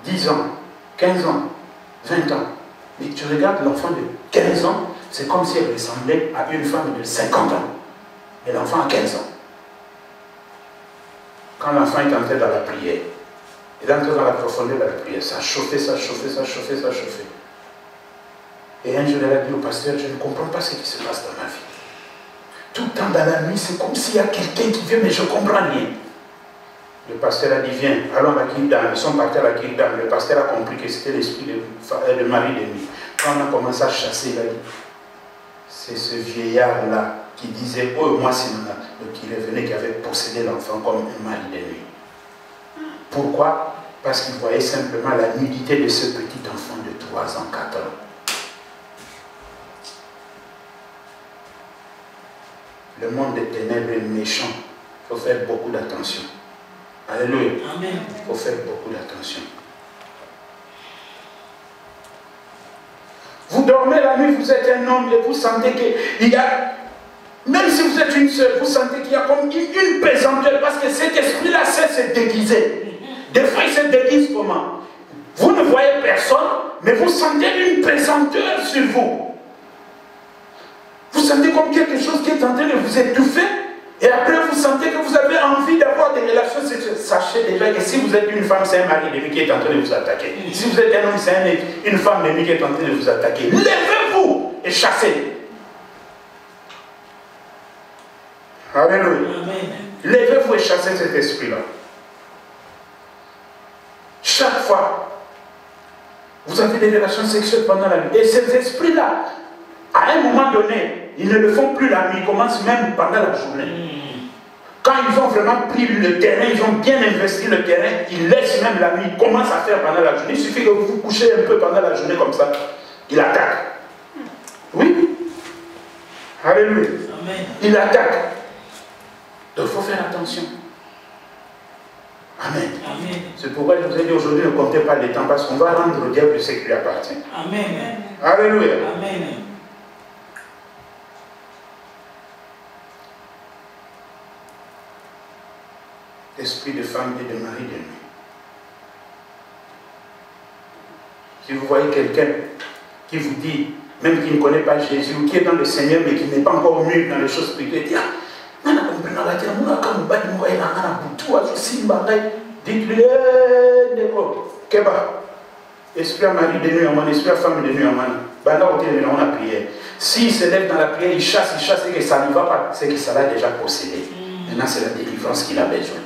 10 ans, 15 ans, 20 ans. Mais tu regardes l'enfant de 15 ans, c'est comme si elle ressemblait à une femme de 50 ans. Et l'enfant a 15 ans. Quand l'enfant est entré dans la prière, il est entré dans la profondeur de la prière, ça chauffait, ça chauffait, ça chauffait, ça chauffait. Et un jour, elle a dit au pasteur, je ne comprends pas ce qui se passe dans ma vie. Tout le temps dans la nuit, c'est comme s'il y a quelqu'un qui vient, mais je ne comprends rien. Le pasteur a dit, viens, allons à la Kirdan. Ils sont partis à la Kirdan. Le pasteur a compris que c'était l'esprit de Marie de nuit. Quand on a commencé à chasser, il a dit, c'est ce vieillard-là qui disait, oh, moi c'est mon âme. Donc il revenait, qui avait possédé l'enfant comme un mari de nuit. Pourquoi? Parce qu'il voyait simplement la nudité de ce petit enfant de 3 ans, 4 ans. Le monde des ténèbres est méchant. Il faut faire beaucoup d'attention. Alléluia. Amen. Il faut faire beaucoup d'attention. Vous dormez la nuit, vous êtes un homme et vous sentez qu'il y a, même si vous êtes une seule, vous sentez qu'il y a comme une pesanteur parce que cet esprit-là sait se déguiser. Des fois, il se déguise comment? Vous ne voyez personne, mais vous sentez une pesanteur sur vous. Vous sentez comme quelque chose qui est en train de vous étouffer. Et après, vous sentez que vous avez envie d'avoir des relations sexuelles. Sachez déjà que si vous êtes une femme, c'est un mari ennemi qui est en train de vous attaquer. Si vous êtes un homme, c'est une femme ennemie qui est en train de vous attaquer. Levez-vous et chassez. Alléluia. Levez-vous et chassez cet esprit-là. Chaque fois, vous avez des relations sexuelles pendant la nuit. Et ces esprits-là, à un moment donné, ils ne le font plus la nuit, ils commencent même pendant la journée. Quand ils ont vraiment pris le terrain, ils ont bien investi le terrain, ils laissent même la nuit, ils commencent à faire pendant la journée. Il suffit que vous vous couchez un peu pendant la journée comme ça, il attaque. Oui. Alléluia. Amen. Il attaque. Donc il faut faire attention. Amen. Amen. C'est pourquoi je vous ai dit aujourd'hui, ne comptez pas les temps, parce qu'on va rendre au diable ce qui lui appartient. Amen. Alléluia. Amen. Esprit de femme et de mari de nuit. Si vous voyez quelqu'un qui vous dit, même qui ne connaît pas Jésus, ou qui est dans le Seigneur, mais qui n'est pas encore mûr dans les choses spirituelles, dit, dites-lui, esprit à mari de nuit, esprit à femme de nuit, on a prié. S'il se lève dans la prière, il chasse, et que ça ne va pas, c'est que ça l'a déjà possédé. Maintenant, c'est la délivrance qu'il a besoin.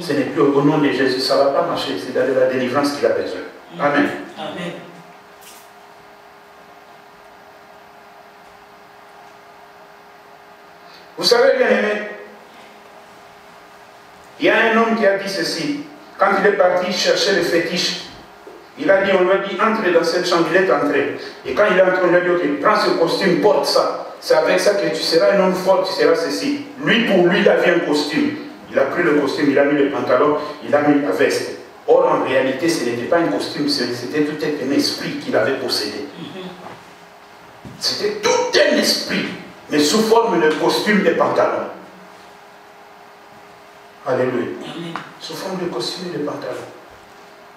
Ce n'est plus au nom de Jésus, ça ne va pas marcher, c'est de la délivrance qu'il a besoin. Amen. Amen. Vous savez bien aimé, il y a un homme qui a dit ceci, quand il est parti chercher le fétiche, il a dit, on lui a dit, entre dans cette chambre, il est entré. Et quand il est entré, on lui a dit, ok, prends ce costume, porte ça. C'est avec ça que tu seras un homme fort, tu seras ceci. Lui, pour lui, il avait un costume. Il a pris le costume, il a mis le pantalon, il a mis la veste. Or, en réalité, ce n'était pas un costume, c'était tout un esprit qu'il avait possédé. C'était tout un esprit, mais sous forme de costume et pantalon. Alléluia. Sous forme de costume et de pantalon.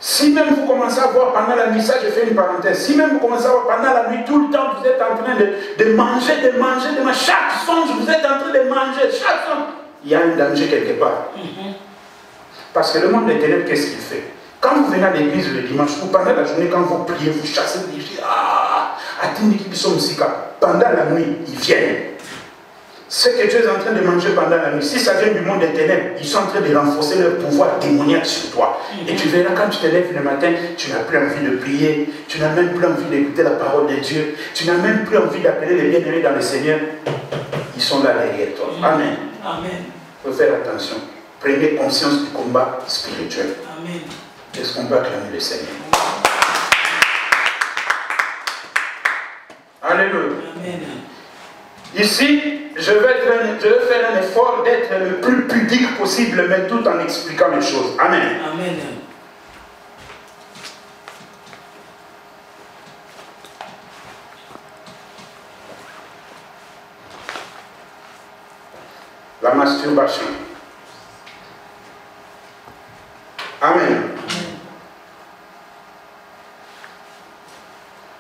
Si même vous commencez à voir pendant la nuit, ça je fais une parenthèse, si même vous commencez à voir pendant la nuit, tout le temps vous êtes en train de manger, chaque songe vous êtes en train de manger, chaque songe, il y a un danger quelque part. Parce que le monde des ténèbres, qu'est-ce qu'il fait? Quand vous venez à l'église le dimanche, ou pendant la journée, quand vous priez, vous chassez, vous dites, pendant la nuit, ils viennent. Ce que tu es en train de manger pendant la nuit, si ça vient du monde des ténèbres, ils sont en train de renforcer leur pouvoir démoniaque sur toi. Et tu verras, quand tu te lèves le matin, tu n'as plus envie de prier, tu n'as même plus envie d'écouter la parole de Dieu, tu n'as même plus envie d'appeler les bien-aimés dans le Seigneur. Ils sont là derrière toi. Amen. Amen. Il faut faire attention. Prenez conscience du combat spirituel. Amen. Est-ce qu'on peut acclamer le Seigneur? Alléluia. Amen. Ici, je vais faire un effort d'être le plus pudique possible, mais tout en expliquant les choses. Amen. Amen. La masturbation. Amen.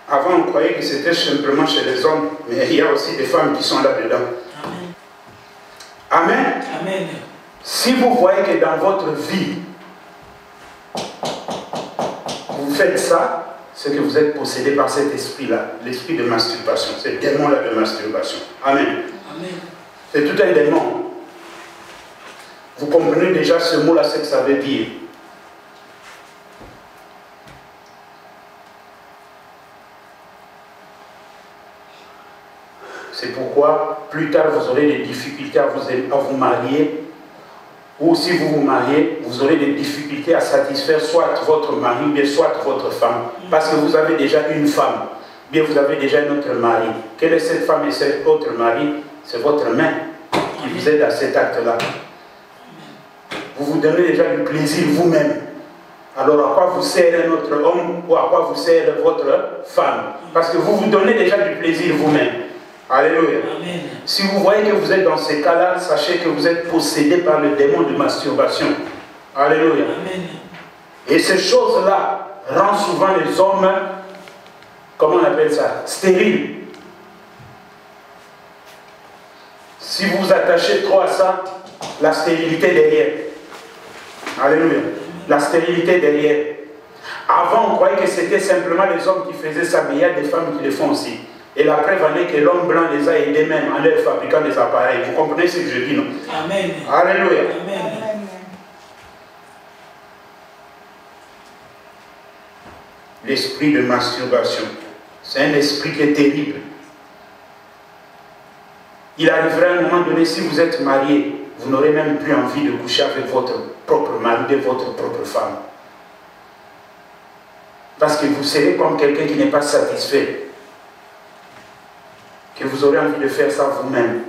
Avant, on croyait que c'était simplement chez les hommes, mais il y a aussi des femmes qui sont là-dedans. Amen. Amen. Amen. Si vous voyez que dans votre vie, vous faites ça, c'est que vous êtes possédé par cet esprit-là, l'esprit de masturbation, ce démon-là de masturbation. Amen. Amen. C'est tout un démon. Vous comprenez déjà ce mot-là, ce que ça veut dire. C'est pourquoi, plus tard, vous aurez des difficultés à vous marier. Ou si vous vous mariez, vous aurez des difficultés à satisfaire soit votre mari, bien soit votre femme. Parce que vous avez déjà une femme, bien vous avez déjà un autre mari. Quelle est cette femme et cet autre mari? C'est votre main qui vous aide à cet acte-là. Vous vous donnez déjà du plaisir vous-même. Alors à quoi vous sert un autre homme ou à quoi vous sert votre femme? Parce que vous vous donnez déjà du plaisir vous-même. Alléluia. Amen. Si vous voyez que vous êtes dans ces cas-là, sachez que vous êtes possédé par le démon de masturbation. Alléluia. Amen. Et ces choses-là rendent souvent les hommes, comment on appelle ça, stériles. Si vous vous attachez trop à ça, la stérilité derrière. Alléluia. La stérilité derrière. Avant, on croyait que c'était simplement les hommes qui faisaient ça, mais il y a des femmes qui le font aussi. Et la preuve en est que l'homme blanc les a aidés même en leur fabriquant des appareils. Vous comprenez ce que je dis, non? Amen. Alléluia. Amen. L'esprit de masturbation, c'est un esprit qui est terrible. Il arrivera un moment donné, si vous êtes marié, vous n'aurez même plus envie de coucher avec votre propre mari, de votre propre femme. Parce que vous serez comme quelqu'un qui n'est pas satisfait. Que vous aurez envie de faire ça vous-même.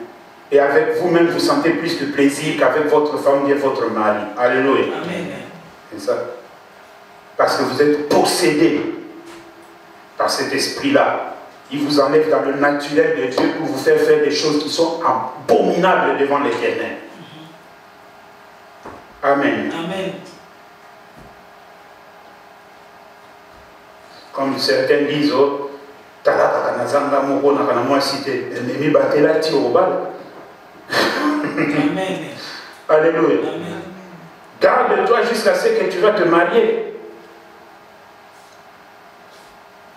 Et avec vous-même, vous sentez plus de plaisir qu'avec votre femme et votre mari. Alléluia. Amen. C'est ça. Parce que vous êtes possédé par cet esprit-là. Il vous enlève dans le naturel de Dieu pour vous faire faire des choses qui sont abominables devant l'Éternel. Amen. Amen. Comme certains disent, oh, Amen. Alléluia. Amen. Garde-toi jusqu'à ce que tu vas te marier.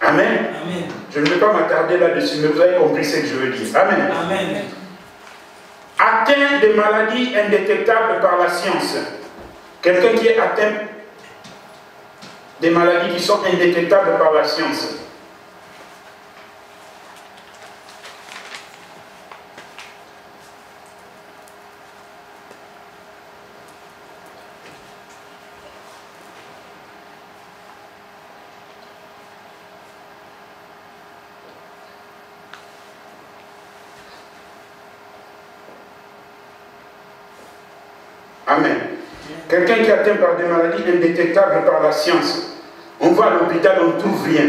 Amen. Amen. Je ne vais pas m'attarder là-dessus, mais vous avez compris ce que je veux dire. Amen. Amen. Atteint de maladies indétectables par la science. Quelqu'un qui est atteint des maladies qui sont indétectables par la science. Amen. Quelqu'un qui est atteint par des maladies indétectables par la science. On va à l'hôpital, on ne trouve rien.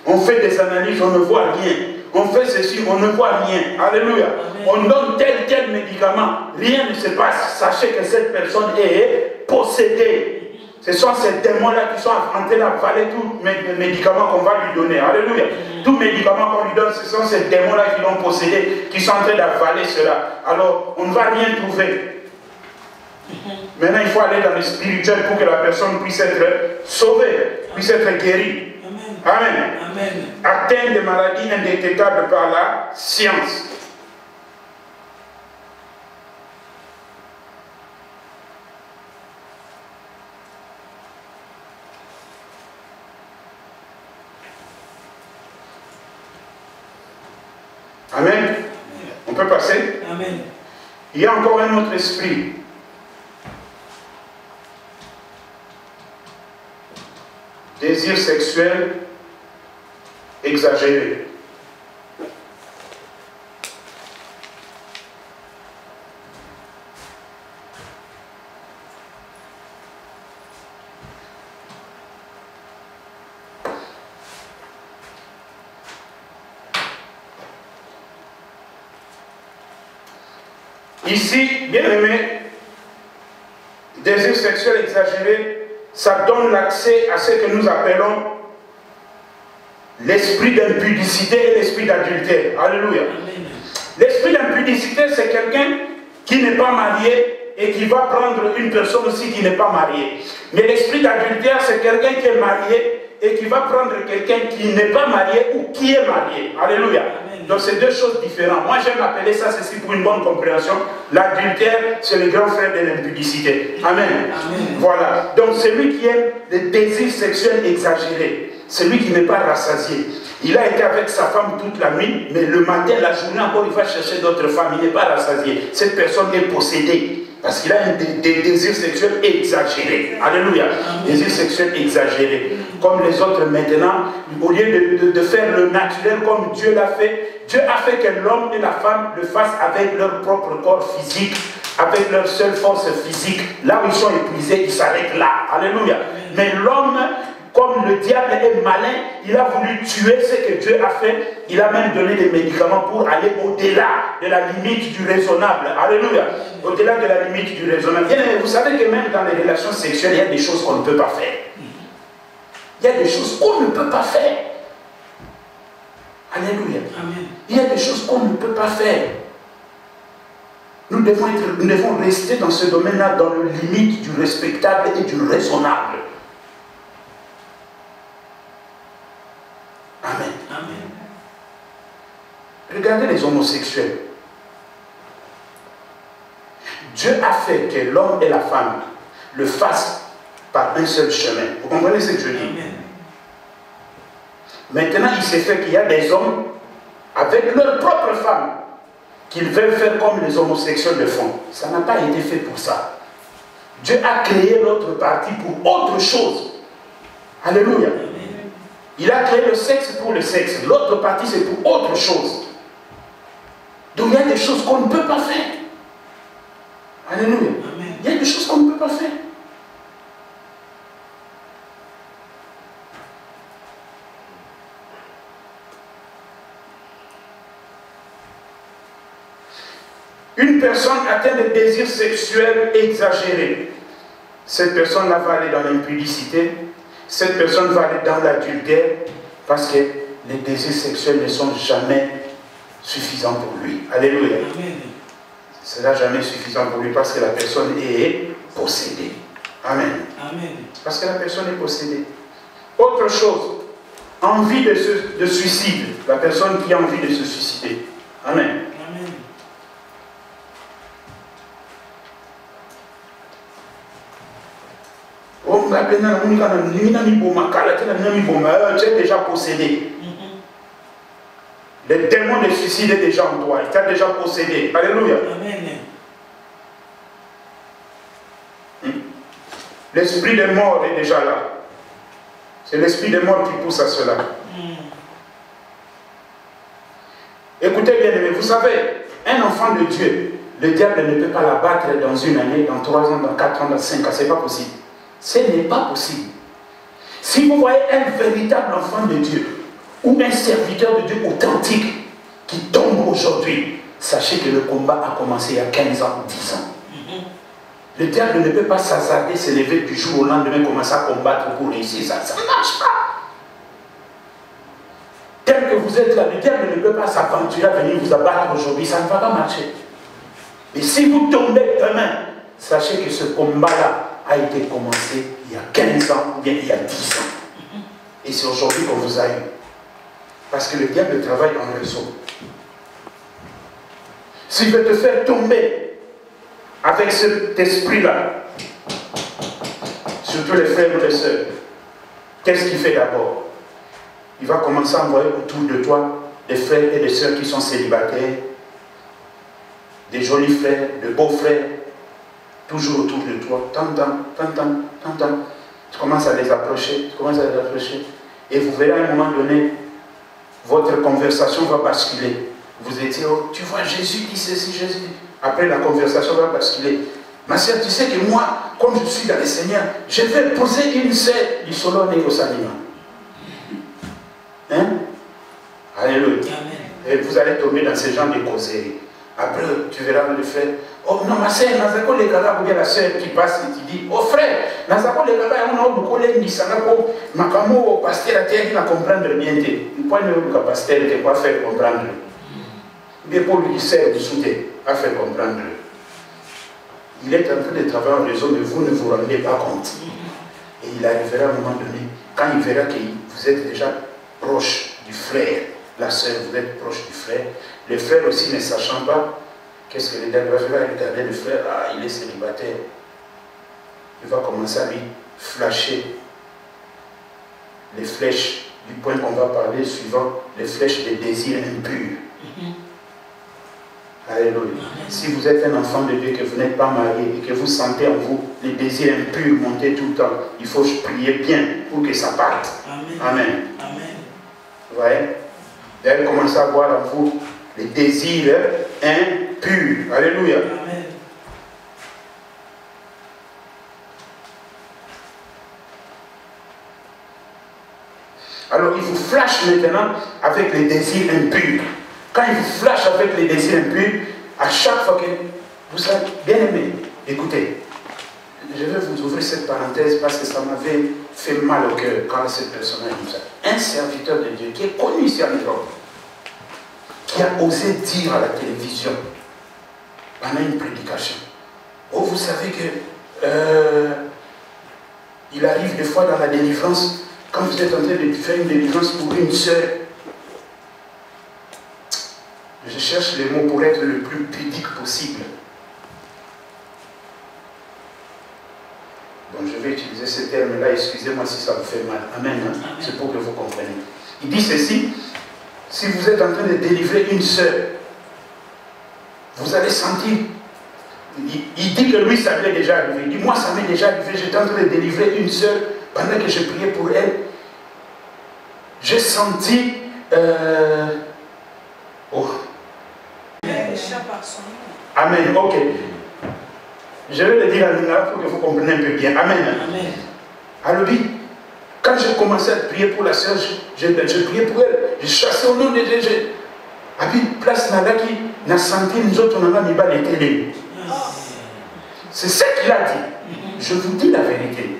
On fait des analyses, on ne voit rien. On fait ceci, on ne voit rien. Alléluia. Amen. On donne tel médicament, rien ne se passe. Sachez que cette personne est possédée. Ce sont ces démons-là qui sont en train d'avaler tous les médicaments qu'on va lui donner. Alléluia. Tout médicament qu'on lui donne, ce sont ces démons-là qui l'ont possédé, qui sont en train d'avaler cela. Alors, on ne va rien trouver. Maintenant, il faut aller dans le spirituel pour que la personne puisse être sauvée, puisse être guérie. Amen. Amen. Atteint de maladies indétectables par la science. Amen. On peut passer? Amen. Il y a encore un autre esprit. Désir sexuel exagéré. Ici, bien aimé, désir sexuel exagéré, ça donne l'accès à ce que nous appelons l'esprit d'impudicité et l'esprit d'adultère. Alléluia. L'esprit d'impudicité, c'est quelqu'un qui n'est pas marié et qui va prendre une personne aussi qui n'est pas mariée. Mais l'esprit d'adultère, c'est quelqu'un qui est marié et qui va prendre quelqu'un qui n'est pas marié ou qui est marié. Alléluia. Donc c'est deux choses différentes. Moi j'aime appeler ça, ceci pour une bonne compréhension. L'adultère, c'est le grand frère de l'impudicité. Amen. Amen. Voilà. Donc celui qui aime le désir sexuel exagéré, celui qui n'est pas rassasié. Il a été avec sa femme toute la nuit, mais le matin, la journée encore, il va chercher d'autres femmes. Il n'est pas rassasié. Cette personne est possédée. Parce qu'il a un désir sexuel exagéré. Alléluia. Désir sexuel exagéré. Comme les autres maintenant, au lieu de faire le naturel comme Dieu l'a fait, Dieu a fait que l'homme et la femme le fassent avec leur propre corps physique avec leur seule force physique, là où ils sont épuisés, ils s'arrêtent là. Alléluia. Mais l'homme, comme le diable est malin, il a voulu tuer ce que Dieu a fait. Il a même donné des médicaments pour aller au-delà de la limite du raisonnable. Alléluia. Au-delà de la limite du raisonnable. Bien, vous savez que même dans les relations sexuelles, il y a des choses qu'on ne peut pas faire. Il y a des choses qu'on ne peut pas faire. Alléluia. Amen. Il y a des choses qu'on ne peut pas faire. Nous devons rester dans ce domaine-là, dans le limite du respectable et du raisonnable. Amen. Amen. Regardez les homosexuels. Dieu a fait que l'homme et la femme le fassent par un seul chemin. Vous comprenez ce que je dis? Amen. Maintenant, il s'est fait qu'il y a des hommes avec leur propre femme qu'ils veulent faire comme les homosexuels le font. Ça n'a pas été fait pour ça. Dieu a créé l'autre partie pour autre chose. Alléluia. Il a créé le sexe pour le sexe. L'autre partie, c'est pour autre chose. Donc, il y a des choses qu'on ne peut pas faire. Alléluia. Il y a des choses qu'on ne peut pas faire. Une personne atteint de désirs sexuels exagérés. Cette personne-là va aller dans l'impudicité. Cette personne va aller dans l'adultère parce que les désirs sexuels ne sont jamais suffisants pour lui. Alléluia. Ce n'est jamais suffisant pour lui parce que la personne est possédée. Amen. Amen. Parce que la personne est possédée. Autre chose, envie de suicide. La personne qui a envie de se suicider. Amen. Amen. Tu es déjà possédé. Le démon de suicide est déjà en toi. Il t'a déjà possédé. Alléluia. L'esprit de mort est déjà là. C'est l'esprit de mort qui pousse à cela. Écoutez bien aimé, vous savez, un enfant de Dieu, le diable ne peut pas l'abattre dans une année, dans 3 ans, dans 4 ans, dans 5 ans. Ce n'est pas possible. Ce n'est pas possible. Si vous voyez un véritable enfant de Dieu ou un serviteur de Dieu authentique qui tombe aujourd'hui, sachez que le combat a commencé il y a 15 ans, 10 ans. Le diable ne peut pas s'hasarder, se lever du jour au lendemain, commencer à combattre pour réussir. Ça ne marche pas. Tel que vous êtes là, le diable ne peut pas s'aventurer à venir vous abattre aujourd'hui. Ça ne va pas marcher. Et si vous tombez demain, sachez que ce combat-là a été commencé il y a 15 ans ou bien il y a 10 ans. Et c'est aujourd'hui qu'on vous a eu. Parce que le diable travaille en réseau. S'il veut te faire tomber avec cet esprit-là, surtout les frères et les sœurs, qu'est-ce qu'il fait d'abord? Il va commencer à envoyer autour de toi des frères et des sœurs qui sont célibataires, des jolis frères, de beaux frères, toujours autour de toi. Tu commences à les approcher, et vous verrez à un moment donné, votre conversation va basculer. Vous étiez, oh, tu vois, Jésus dit ceci, Jésus dit. Après, la conversation va basculer. Ma soeur, tu sais que moi, comme je suis dans le Seigneur, je vais poser une sœur du solo négosalima. Hein? Alléluia. Et vous allez tomber dans ce genre de causeries. Après, tu verras le frère. Oh non, ma soeur, Nazako les gars, ou bien la soeur qui passe et qui dit, oh frère, Nazako les gars, on a beaucoup de Nissanako, Makamo, pasteur, tu as comprendre bien. Pourquoi ne pas pasteur qui va faire comprendre? Bien pour lui sert de soutien à faire comprendre. Il est en train de travailler en réseau, mais vous ne vous rendez pas compte. Et il arrivera à un moment donné, quand il verra que vous êtes déjà proche du frère, la sœur, vous êtes proche du frère, le frère aussi ne sachant pas, qu'est-ce que le diable va faire? Il va regarder le frère, ah, il est célibataire. Il va commencer à lui flasher les flèches du point qu'on va parler suivant, les flèches des désirs impurs. Alléluia. Si vous êtes un enfant de Dieu, que vous n'êtes pas marié et que vous sentez en vous les désirs impurs monter tout le temps, il faut prier bien pour que ça parte. Amen. Amen. Amen. Vous voyez? Vous allez commencer à voir en vous les désirs impurs. Alléluia. Amen. Alors il vous flash maintenant avec les désirs impurs. Quand il vous flash avec les désirs impurs, à chaque fois que vous savez, bien aimé, écoutez, je vais vous ouvrir cette parenthèse parce que ça m'avait fait mal au cœur quand cette personne a dit ça. Un serviteur de Dieu qui est connu ici en Europe, qui a osé dire à la télévision pendant une prédication, oh vous savez que il arrive des fois dans la délivrance, quand vous êtes en train de faire une délivrance pour une sœur, je cherche les mots pour être le plus pudique possible. Donc je vais utiliser ce terme-là, excusez-moi si ça vous fait mal. Amen, hein? C'est pour que vous compreniez. Il dit ceci, si vous êtes en train de délivrer une sœur, vous allez sentir, il dit que lui ça lui est déjà arrivé, il dit moi ça m'est déjà arrivé, j'étais en train de délivrer une sœur, pendant que je priais pour elle, j'ai senti, Amen, ok. Je vais le dire à Nina pour que vous compreniez un peu bien. Amen. Amen. Alors, quand j'ai commencé à prier pour la sœur, je priais pour elle. Je chassais au nom de Jésus. Et puis, place Nada qui n'a senti nous autres, on a mis les télé. C'est ce qu'il a dit. Je vous dis la vérité.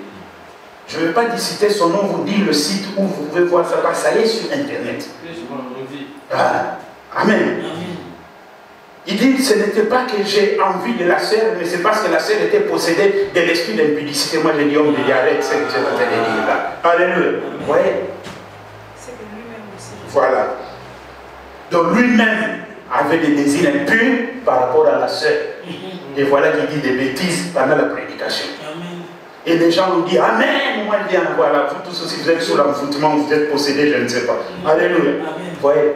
Je ne vais pas citer son nom, vous dire le site où vous pouvez voir ça. Ça y est sur Internet. Ah, amen. Il dit, ce n'était pas que j'ai envie de la sœur, mais c'est parce que la sœur était possédée de l'esprit d'impudicité. Moi, j'ai dit, on me dit, arrête ce que tu es en train de dire là. Alléluia. Vous voyez? C'est de lui-même aussi. Voilà. Donc, lui-même avait des désirs impurs par rapport à la sœur. Et voilà qu'il dit des bêtises pendant la prédication. Et les gens nous disent, Amen. Moi, je dis, voilà, vous tous aussi, vous êtes sous l'envoûtement, vous êtes possédés, je ne sais pas. Alléluia. Vous voyez?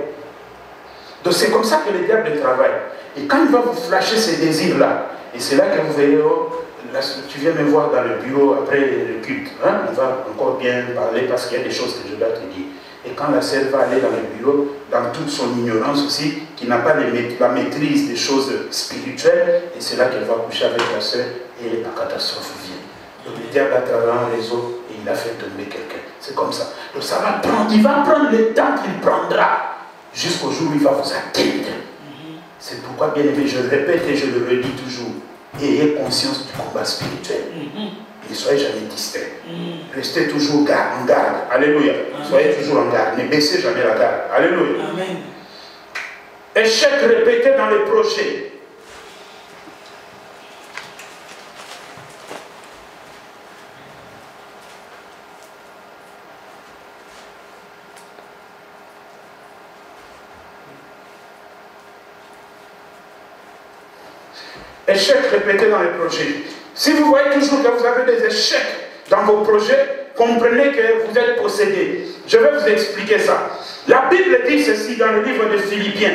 Donc, c'est comme ça que le diable travaille. Et quand il va vous flasher ces désirs-là, et c'est là que vous verrez, oh, là, tu viens me voir dans le bureau après le culte, hein, on va encore bien parler parce qu'il y a des choses que je dois te dire. Et quand la sœur va aller dans le bureau, dans toute son ignorance aussi, qui n'a pas la maîtrise des choses spirituelles, et c'est là qu'elle va coucher avec la sœur et la catastrophe vient. Donc le diable a travaillé un réseau et il a fait tomber quelqu'un. C'est comme ça. Donc ça va prendre, il va prendre le temps qu'il prendra jusqu'au jour où il va vous atteindre. C'est pourquoi, bien aimé, je le répète et je le redis toujours, ayez conscience du combat spirituel. Ne soyez jamais distrait. Restez toujours en garde. Alléluia. Soyez toujours en garde. Ne baissez jamais la garde. Alléluia. Amen. Échec répété dans les projets. Échecs répétés dans les projets. Si vous voyez toujours que vous avez des échecs dans vos projets, comprenez que vous êtes possédé. Je vais vous expliquer ça. La Bible dit ceci dans le livre de Philippiens.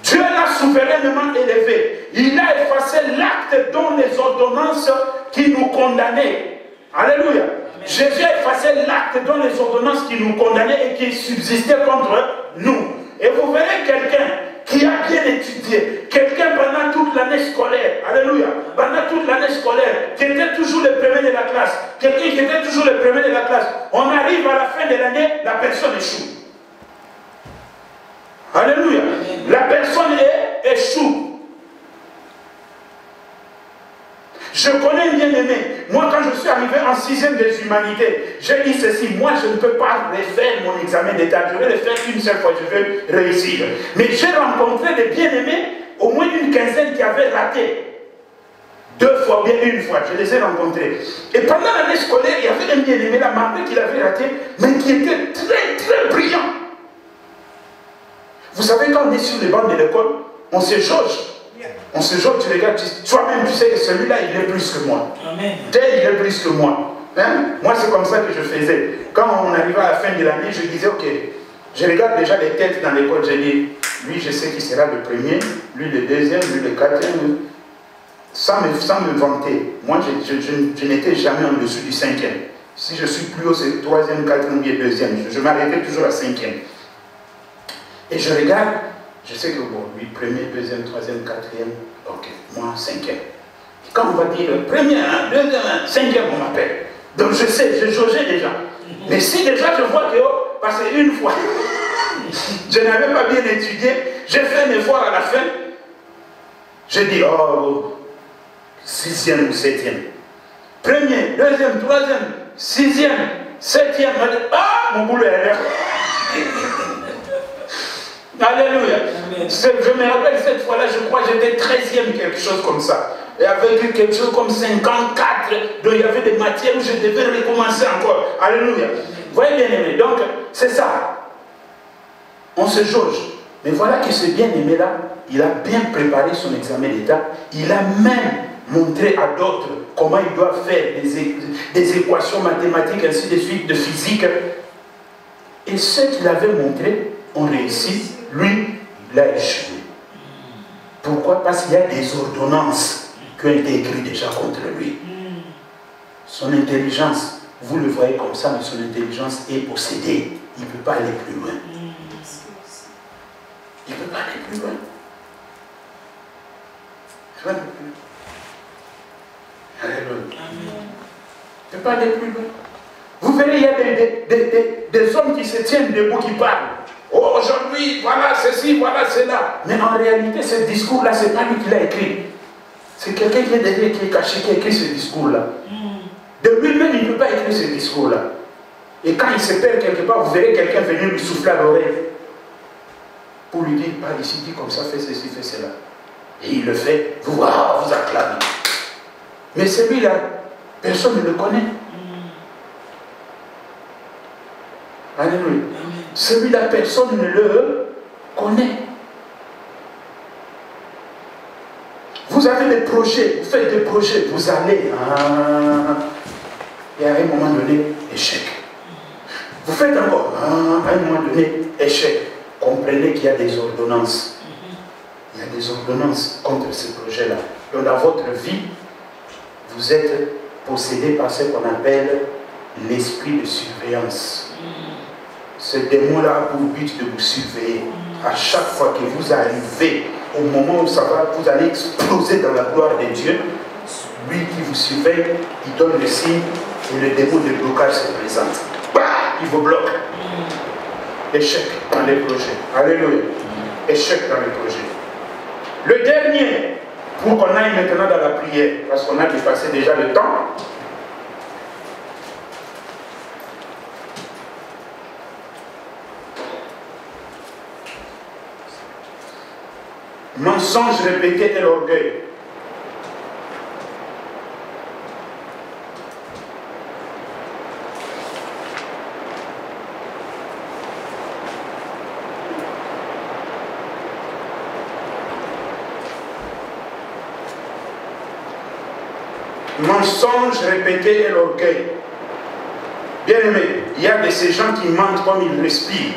Dieu l'a souverainement élevé. Il a effacé l'acte dont les ordonnances qui nous condamnaient. Alléluia. Jésus a effacé l'acte dont les ordonnances qui nous condamnaient et qui subsistaient contre nous. Et vous verrez quelqu'un qui a bien étudié, quelqu'un pendant toute l'année scolaire, alléluia, pendant toute l'année scolaire, qui était toujours le premier de la classe, quelqu'un qui était toujours le premier de la classe, on arrive à la fin de l'année, la personne échoue. Alléluia. La personne échoue. Je connais bien aimé. Moi, quand je suis arrivé en 6e des humanités, j'ai dit ceci. Moi, je ne peux pas refaire mon examen d'état. Je vais le faire une seule fois. Je vais réussir. Mais j'ai rencontré des bien-aimés, au moins une quinzaine qui avaient raté. 2 fois, bien une fois. Je les ai rencontrés. Et pendant l'année scolaire, il y avait un bien-aimé, la marque qu'il avait raté, mais qui était très, très brillant. Vous savez, quand on est sur les bancs de l'école, on se jauge. On se jauge, tu regardes, toi-même tu sais que celui-là il est plus que moi. Tel il est plus que moi. Hein? Moi c'est comme ça que je faisais. Quand on arrivait à la fin de l'année, je disais ok, je regarde déjà les têtes dans l'école, j'ai dit, lui je sais qui sera le premier, lui le deuxième, lui le quatrième. Sans me vanter, moi je n'étais jamais en dessous du 5e. Si je suis plus haut, c'est 3e, 4e, 2e. Je m'arrêtais toujours à 5e. Et je regarde. Je sais que bon, lui, premier, deuxième, troisième, quatrième, ok, moi, 5e. Et quand on va dire premier, deuxième, 5e, on m'appelle. Donc je sais, je jaugeais déjà. Mais si déjà je vois que, oh, parce qu'une fois, je n'avais pas bien étudié, j'ai fait un effort à la fin. J'ai dit, oh, 6e ou 7e. Premier, deuxième, troisième, 6e, 7e. Ah, mon boulot est là. Alléluia. Je me rappelle cette fois-là, je crois que j'étais 13e, quelque chose comme ça. Et avec quelque chose comme 54, donc il y avait des matières où je devais recommencer encore. Alléluia. Vous voyez bien aimé, donc c'est ça. On se jauge. Mais voilà que ce bien-aimé-là, il a bien préparé son examen d'État. Il a même montré à d'autres comment il doit faire des équations mathématiques, ainsi de suite, de physique. Et ceux qui l'avaient montré ont réussi. Lui, il a échoué. Pourquoi? Parce qu'il y a des ordonnances qui ont été écrites déjà contre lui. Son intelligence, vous le voyez comme ça, mais son intelligence est possédée. Il ne peut pas aller plus loin. Il ne peut pas aller plus loin. Alléluia. Il ne peut pas aller plus loin. Vous verrez, il y a des hommes qui se tiennent debout, qui parlent. Oh, aujourd'hui, voilà ceci, voilà cela. Mais en réalité, ce discours-là, ce n'est pas lui qui l'a écrit. C'est quelqu'un qui est derrière, qui est caché, qui a écrit ce discours-là. De lui-même, il ne peut pas écrire ce discours-là. Et quand il se perd quelque part, vous verrez quelqu'un venir lui souffler à l'oreille. Pour lui dire, parle ici, dis comme ça, fais ceci, fais cela. Et il le fait, vous acclamez. Mais celui-là, personne ne le connaît. Alléluia. Celui-là, personne ne le connaît. Vous avez des projets, vous faites des projets, vous allez. Et à un moment donné, échec. Vous faites encore. À un moment donné, échec. Comprenez qu'il y a des ordonnances. Il y a des ordonnances contre ces projets-là. Donc dans votre vie, vous êtes possédé par ce qu'on appelle l'esprit de surveillance. Ce démon-là a pour but de vous surveiller. À chaque fois que vous arrivez au moment où ça va, vous allez exploser dans la gloire de Dieu. Lui qui vous surveille, il donne le signe et le démon de blocage se présente. Bah, il vous bloque. Échec dans les projets. Alléluia. Échec dans les projets. Le dernier, pour qu'on aille maintenant dans la prière, parce qu'on a dépassé déjà le temps. Mensonge répété et l'orgueil. Mensonge répété et l'orgueil. Bien aimé, il y a de ces gens qui mentent comme ils respirent.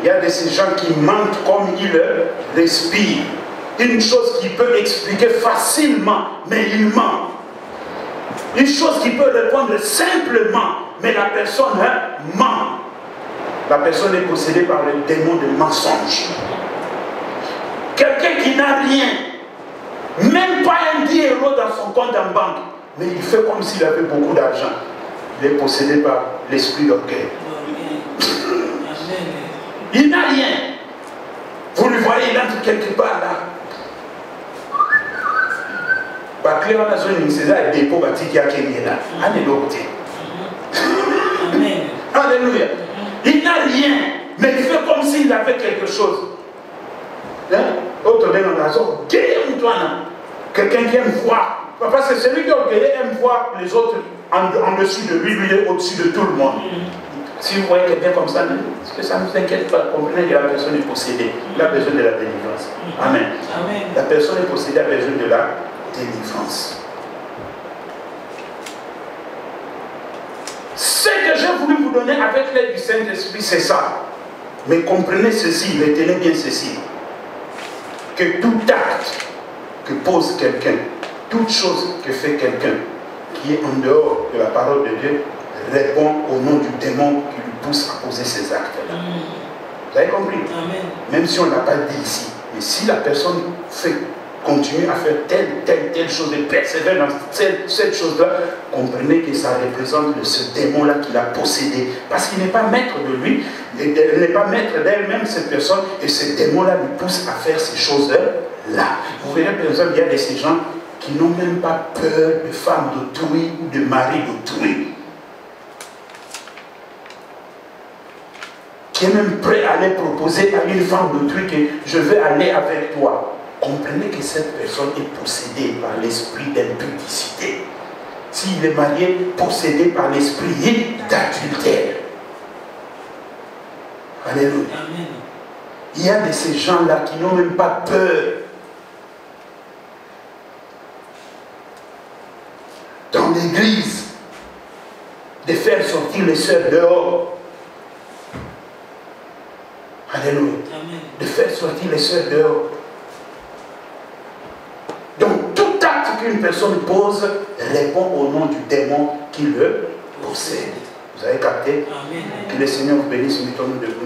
Il y a de ces gens qui mentent comme ils respirent. Une chose qui peut expliquer facilement, mais il ment. Une chose qui peut répondre simplement, mais la personne ment. La personne est possédée par le démon de mensonge. Quelqu'un qui n'a rien, même pas un 10 € dans son compte en banque, mais il fait comme s'il avait beaucoup d'argent. Il est possédé par l'esprit d'orgueil. Il n'a rien. Vous le voyez, il entre quelque part là. Bakle wana zone César dépôt batiki yake ni là. Amen. Alléluia. Il n'a rien, mais il fait comme s'il avait quelque chose. Autre dans la zone, quelqu'un qui aime voir. Parce que celui qui est orgueilleux aime voir les autres en dessus de lui, lui est au-dessus de tout le monde. Si vous voyez quelqu'un comme ça, est-ce que ça ne vous inquiète pas? Comprenez que la personne est possédée. Il a besoin de la délivrance. Amen. Amen. La personne est possédée, a besoin de la délivrance. Ce que j'ai voulu vous donner avec l'aide du Saint-Esprit, c'est ça. Mais comprenez ceci, retenez bien ceci. Que tout acte que pose quelqu'un, toute chose que fait quelqu'un qui est en dehors de la parole de Dieu, répond au nom du démon qui lui pousse à poser ces actes-là. Vous avez compris? Amen. Même si on ne l'a pas dit ici, mais si la personne fait continue à faire telle chose et persévère dans cette chose-là, comprenez que ça représente ce démon-là qui l'a possédé. Parce qu'il n'est pas maître de lui, il n'est pas maître d'elle-même, cette personne, et ce démon-là lui pousse à faire ces choses-là. Vous verrez, par exemple, il y a de ces gens qui n'ont même pas peur de femmes d'autrui ou de mari d'autrui. Qui est même prêt à aller proposer à une femme d'autrui que je veux aller avec toi. Comprenez que cette personne est possédée par l'esprit d'impudicité. S'il est marié, possédé par l'esprit d'adultère. Alléluia. Amen. Il y a de ces gens-là qui n'ont même pas peur dans l'église de faire sortir les sœurs dehors. Alléluia. Amen. De faire sortir les sœurs dehors. Donc, tout acte qu'une personne pose répond au nom du démon qui le possède. Vous avez capté? Amen. Que le Seigneur vous bénisse, mettons-nous debout.